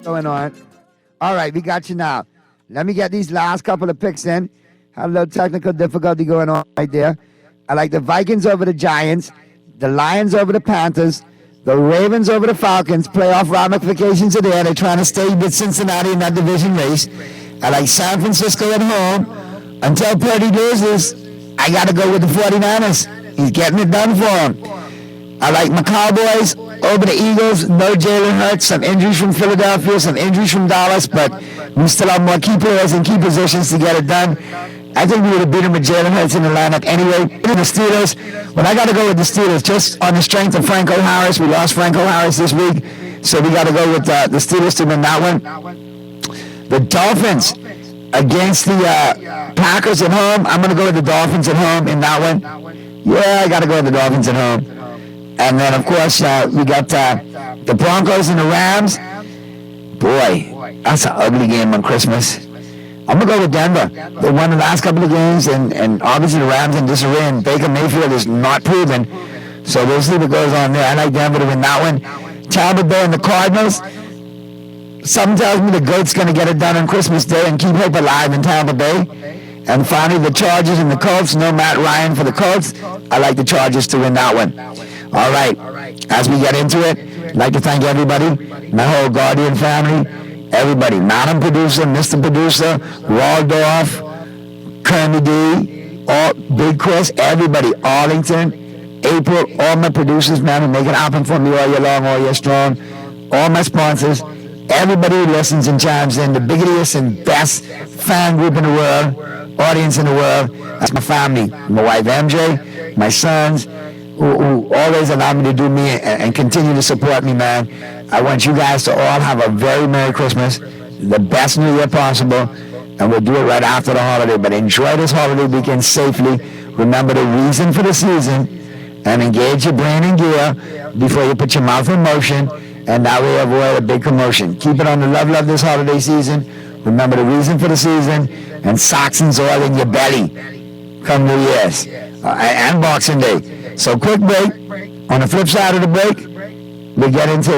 Going on. All right, we got you now. Let me get these last couple of picks in. Had a little technical difficulty going on right there. I like the Vikings over the Giants, the Lions over the Panthers, the Ravens over the Falcons. Playoff ramifications are there. They're trying to stay with Cincinnati in that division race. I like San Francisco at home. Until Purdy loses, I got to go with the 49ers. He's getting it done for him. I like my Cowboys over the Eagles. No Jalen Hurts. Some injuries from Philadelphia, some injuries from Dallas, but we still have more key players in key positions to get it done. I think we would have beaten with Jalen Hurts in the lineup anyway. The Steelers, but I got to go with the Steelers just on the strength of Franco Harris. We lost Franco Harris this week, so we got to go with the Steelers to win that one. The Dolphins against the Packers at home. I'm going to go with the Dolphins at home in that one. Yeah, I got to go with the Dolphins at home. And then, of course, we got the Broncos and the Rams. Boy, that's an ugly game on Christmas. I'm going to go with Denver. They won the last couple of games, and obviously the Rams in disarray, and Baker Mayfield is not proven. So we'll see what goes on there. I like Denver to win that one. Tampa Bay and the Cardinals. Something tells me the GOAT's going to get it done on Christmas Day and keep hope alive in Tampa Bay. And finally, the Chargers and the Colts. No Matt Ryan for the Colts. I like the Chargers to win that one. All right. As we get into it, I'd like to thank everybody, my whole Guardian family, everybody, Madam Producer, Mr. Producer, Waldorf, Kermie D, all, Big Chris, everybody, Arlington, April, all my producers, man, who make it happen for me all year long, all year strong, all my sponsors, everybody who listens and chimes in, the biggest and best fan group in the world, audience in the world. That's my family, my wife MJ, my sons, who always allow me to do me and continue to support me, man. I want you guys to all have a very Merry Christmas, the best New Year possible, and we'll do it right after the holiday. But enjoy this holiday weekend safely. Remember the reason for the season, and engage your brain in gear before you put your mouth in motion and that way avoid a big commotion. Keep it on the love this holiday season. Remember the reason for the season, and socks and all in your belly come New Year's and Boxing Day. So quick break. On the flip side of the break, we get into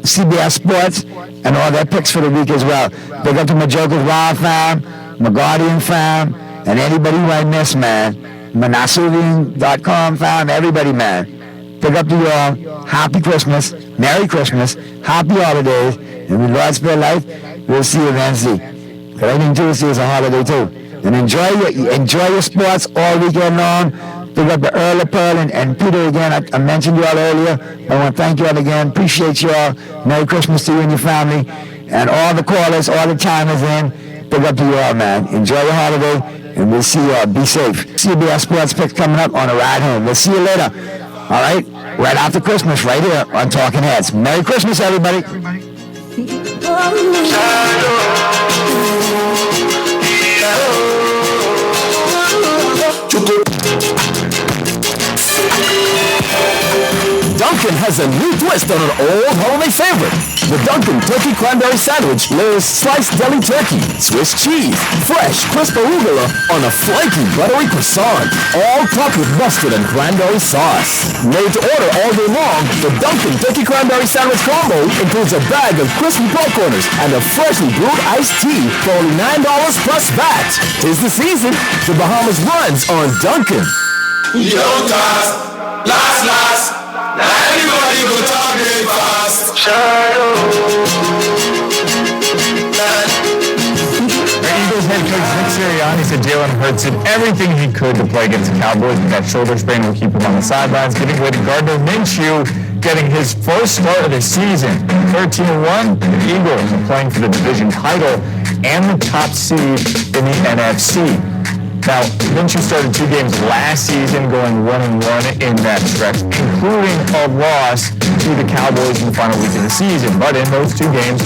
CBS Sports and all their picks for the week as well. Big up to my Jokers Wild fam, my Guardian fam, and anybody who I miss, man. Manasuvian.com fam, everybody, man. Big up to you all. Happy Christmas, Merry Christmas, Happy Holidays, and with Lord spare life, we'll see you Wednesday. Because I think Tuesday is a holiday too. And enjoy your sports all weekend long. Big up to Earl of Pearl and Peter again. I mentioned you all earlier. I want to thank you all again. Appreciate you all. Merry Christmas to you and your family. And all the callers, all the timers in. Big up to you all, man. Enjoy your holiday, and we'll see you all. Be safe. CBS Sports Picks coming up on a ride home. We'll see you later. All right? Right after Christmas, right here on Talking Heads. Merry Christmas, everybody. Dunkin' has a new twist on an old holiday favorite. The Dunkin' Turkey Cranberry Sandwich layers sliced deli turkey, Swiss cheese, fresh, crisp arugula on a flaky, buttery croissant, all topped with mustard and cranberry sauce. Made to order all day long, the Dunkin' Turkey Cranberry Sandwich combo includes a bag of crispy popcorners and a freshly brewed iced tea for only $9 plus VAT. 'Tis the season. The Bahamas runs on Dunkin'. Youngsters, last. Now everybody go talk real fast. Eagles head coach Nick Sirianni said Jalen Hurts did everything he could to play against the Cowboys, but that shoulder sprain will keep him on the sidelines, giving way to Gardner Minshew getting his first start of the season. 13-1, the Eagles are playing for the division title and the top seed in the NFC. Now, Minshew started 2 games last season, going 1-1 in that stretch, including a loss to the Cowboys in the final week of the season. But in those 2 games,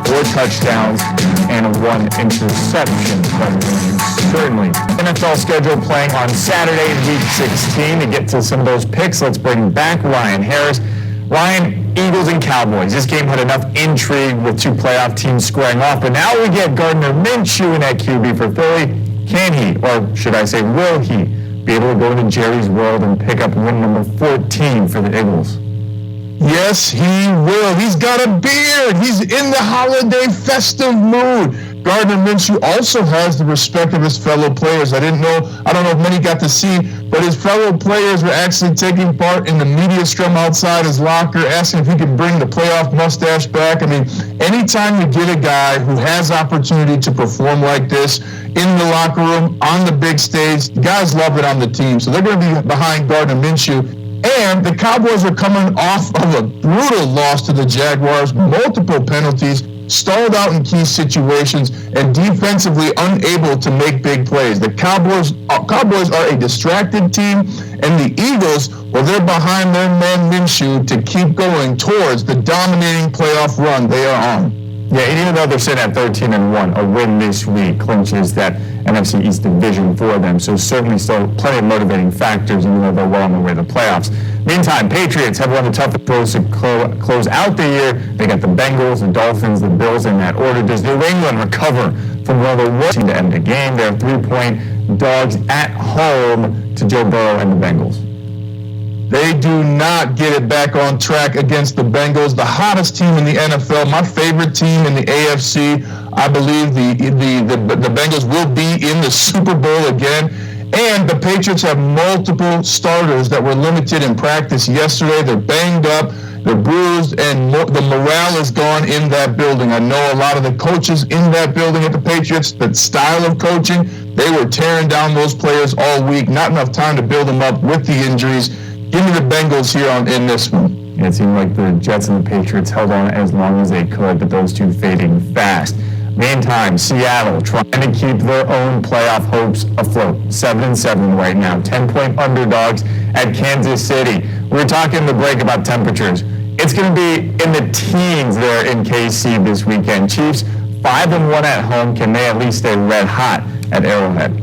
4 touchdowns and 1 interception. Certainly. NFL schedule playing on Saturday in Week 16. To get to some of those picks, let's bring back Ryan Harris. Ryan, Eagles and Cowboys. This game had enough intrigue with 2 playoff teams squaring off, but now we get Gardner Minshew in at QB for Philly. Can he, or should I say will he, be able to go into Jerry's world and pick up win number 14 for the Eagles? Yes, he will. He's got a beard. He's in the holiday festive mood. Gardner Minshew also has the respect of his fellow players. I don't know if many got to see, but his fellow players were actually taking part in the media scrum outside his locker, asking if he could bring the playoff mustache back. I mean, anytime you get a guy who has opportunity to perform like this in the locker room, on the big stage, the guys love it on the team. So they're going to be behind Gardner Minshew. And the Cowboys are coming off of a brutal loss to the Jaguars, multiple penalties, stalled out in key situations, and defensively unable to make big plays. The Cowboys are a distracted team, and the Eagles, well, they're behind their man Minshew to keep going towards the dominating playoff run they are on. Yeah, and even though they're sitting at 13-1, a win this week clinches that NFC East division for them. So certainly still plenty of motivating factors, even though they're well on their way to the playoffs. Meantime, Patriots have one of the toughest roads to close out the year. They got the Bengals, the Dolphins, the Bills in that order. Does New England recover from one of the worst teams to end the game? They're 3-point dogs at home to Joe Burrow and the Bengals. They do not get it back on track against the Bengals, the hottest team in the NFL, my favorite team in the AFC. I believe the Bengals will be in the Super Bowl again. And the Patriots have multiple starters that were limited in practice yesterday. They're banged up, they're bruised, and the morale is gone in that building. I know a lot of the coaches in that building at the Patriots, that style of coaching, they were tearing down those players all week. Not enough time to build them up with the injuries. Give me the Bengals here in this one. Yeah, it seemed like the Jets and the Patriots held on as long as they could, but those two fading fast. Meantime, Seattle trying to keep their own playoff hopes afloat. 7-7 right now. 10-point underdogs at Kansas City. We were talking in the break about temperatures. It's going to be in the teens there in KC this weekend. Chiefs 5-1 at home. Can they at least stay red hot at Arrowhead?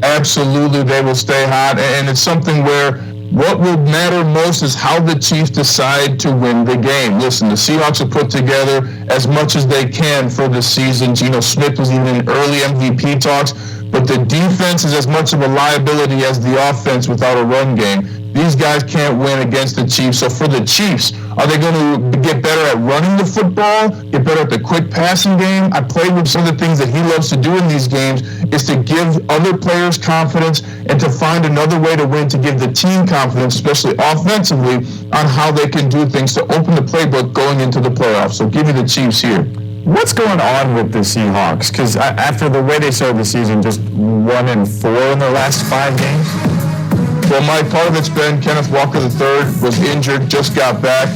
Absolutely, they will stay hot, and it's something where What will matter most is how the Chiefs decide to win the game. Listen, the Seahawks have put together as much as they can for the season. Geno Smith was even in early MVP talks, but the defense is as much of a liability as the offense without a run game. These guys can't win against the Chiefs. So for the Chiefs, are they going to get better at running the football, get better at the quick passing game? I played with some of the things that he loves to do in these games is to give other players confidence and to find another way to win, to give the team confidence, especially offensively, on how they can do things to open the playbook going into the playoffs. So give me the Chiefs here. What's going on with the Seahawks? Because after the way they started the season, just 1-4 in their last 5 games. Well, Mike, part of it's been Kenneth Walker III was injured, just got back.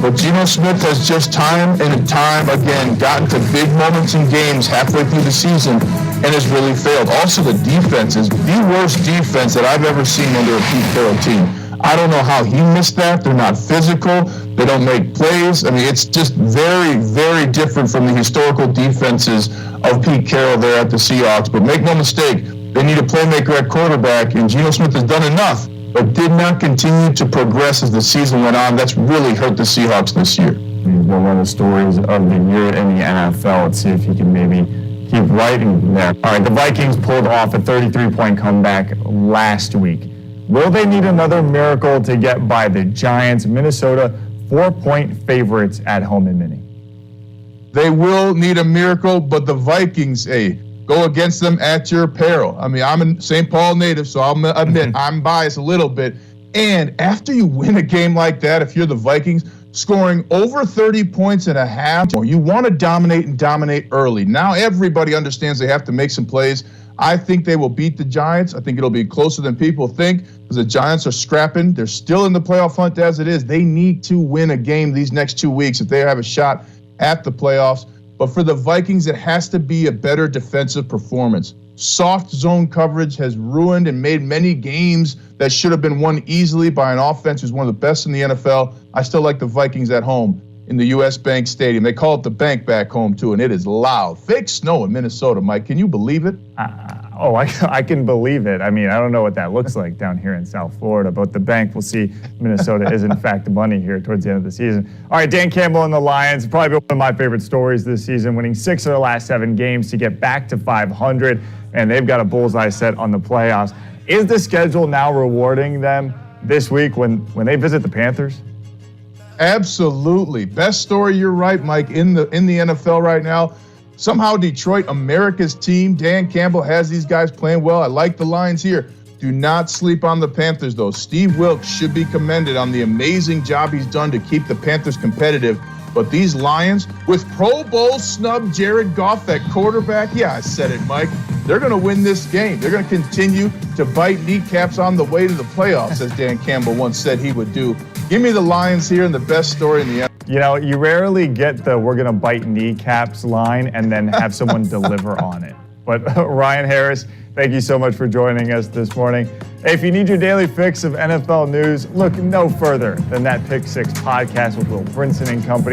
But Geno Smith has just time and time again gotten to big moments in games halfway through the season and has really failed. Also, the defense is the worst defense that I've ever seen under a Pete Carroll team. I don't know how he missed that. They're not physical. They don't make plays. I mean, it's just very, very different from the historical defenses of Pete Carroll there at the Seahawks. But make no mistake, they need a playmaker at quarterback, and Geno Smith has done enough, but did not continue to progress as the season went on. That's really hurt the Seahawks this year. One of the stories of the year in the NFL. Let's see if he can maybe keep writing there. All right, the Vikings pulled off a 33-point comeback last week. Will they need another miracle to get by the Giants? Minnesota, 4-point favorites at home in Minnie. They will need a miracle, but the Vikings, go against them at your peril. I mean, I'm a St. Paul native, so I'll admit I'm biased a little bit. And after you win a game like that, if you're the Vikings, scoring over 30 points in a half, you want to dominate and dominate early. Now everybody understands they have to make some plays. I think they will beat the Giants. I think it'll be closer than people think because the Giants are scrapping. They're still in the playoff hunt as it is. They need to win a game these next 2 weeks if they have a shot at the playoffs. But for the Vikings, it has to be a better defensive performance. Soft zone coverage has ruined and made many games that should have been won easily by an offense who's one of the best in the NFL. I still like the Vikings at home in the U.S. Bank Stadium. They call it the bank back home, too, and it is loud. Fake snow in Minnesota, Mike. Can you believe it? I can believe it. I mean, I don't know what that looks like down here in South Florida, but the bank will see Minnesota is, in fact, money here towards the end of the season. All right, Dan Campbell and the Lions, probably one of my favorite stories this season, winning 6 of their last 7 games to get back to 500, and they've got a bullseye set on the playoffs. Is the schedule now rewarding them this week when they visit the Panthers? Absolutely. Best story, you're right, Mike, in the NFL right now. Somehow Detroit, America's team. Dan Campbell has these guys playing well. I like the Lions here. Do not sleep on the Panthers, though. Steve Wilks should be commended on the amazing job he's done to keep the Panthers competitive. But these Lions, with Pro Bowl snub Jared Goff at quarterback, yeah, I said it, Mike, they're going to win this game. They're going to continue to bite kneecaps on the way to the playoffs, as Dan Campbell once said he would do. Give me the Lions here and the best story in the NFL. You know, you rarely get the "we're going to bite kneecaps" line and then have someone deliver on it. But Ryan Harris, thank you so much for joining us this morning. Hey, if you need your daily fix of NFL news, look no further than that Pick Six podcast with Will Brinson and company.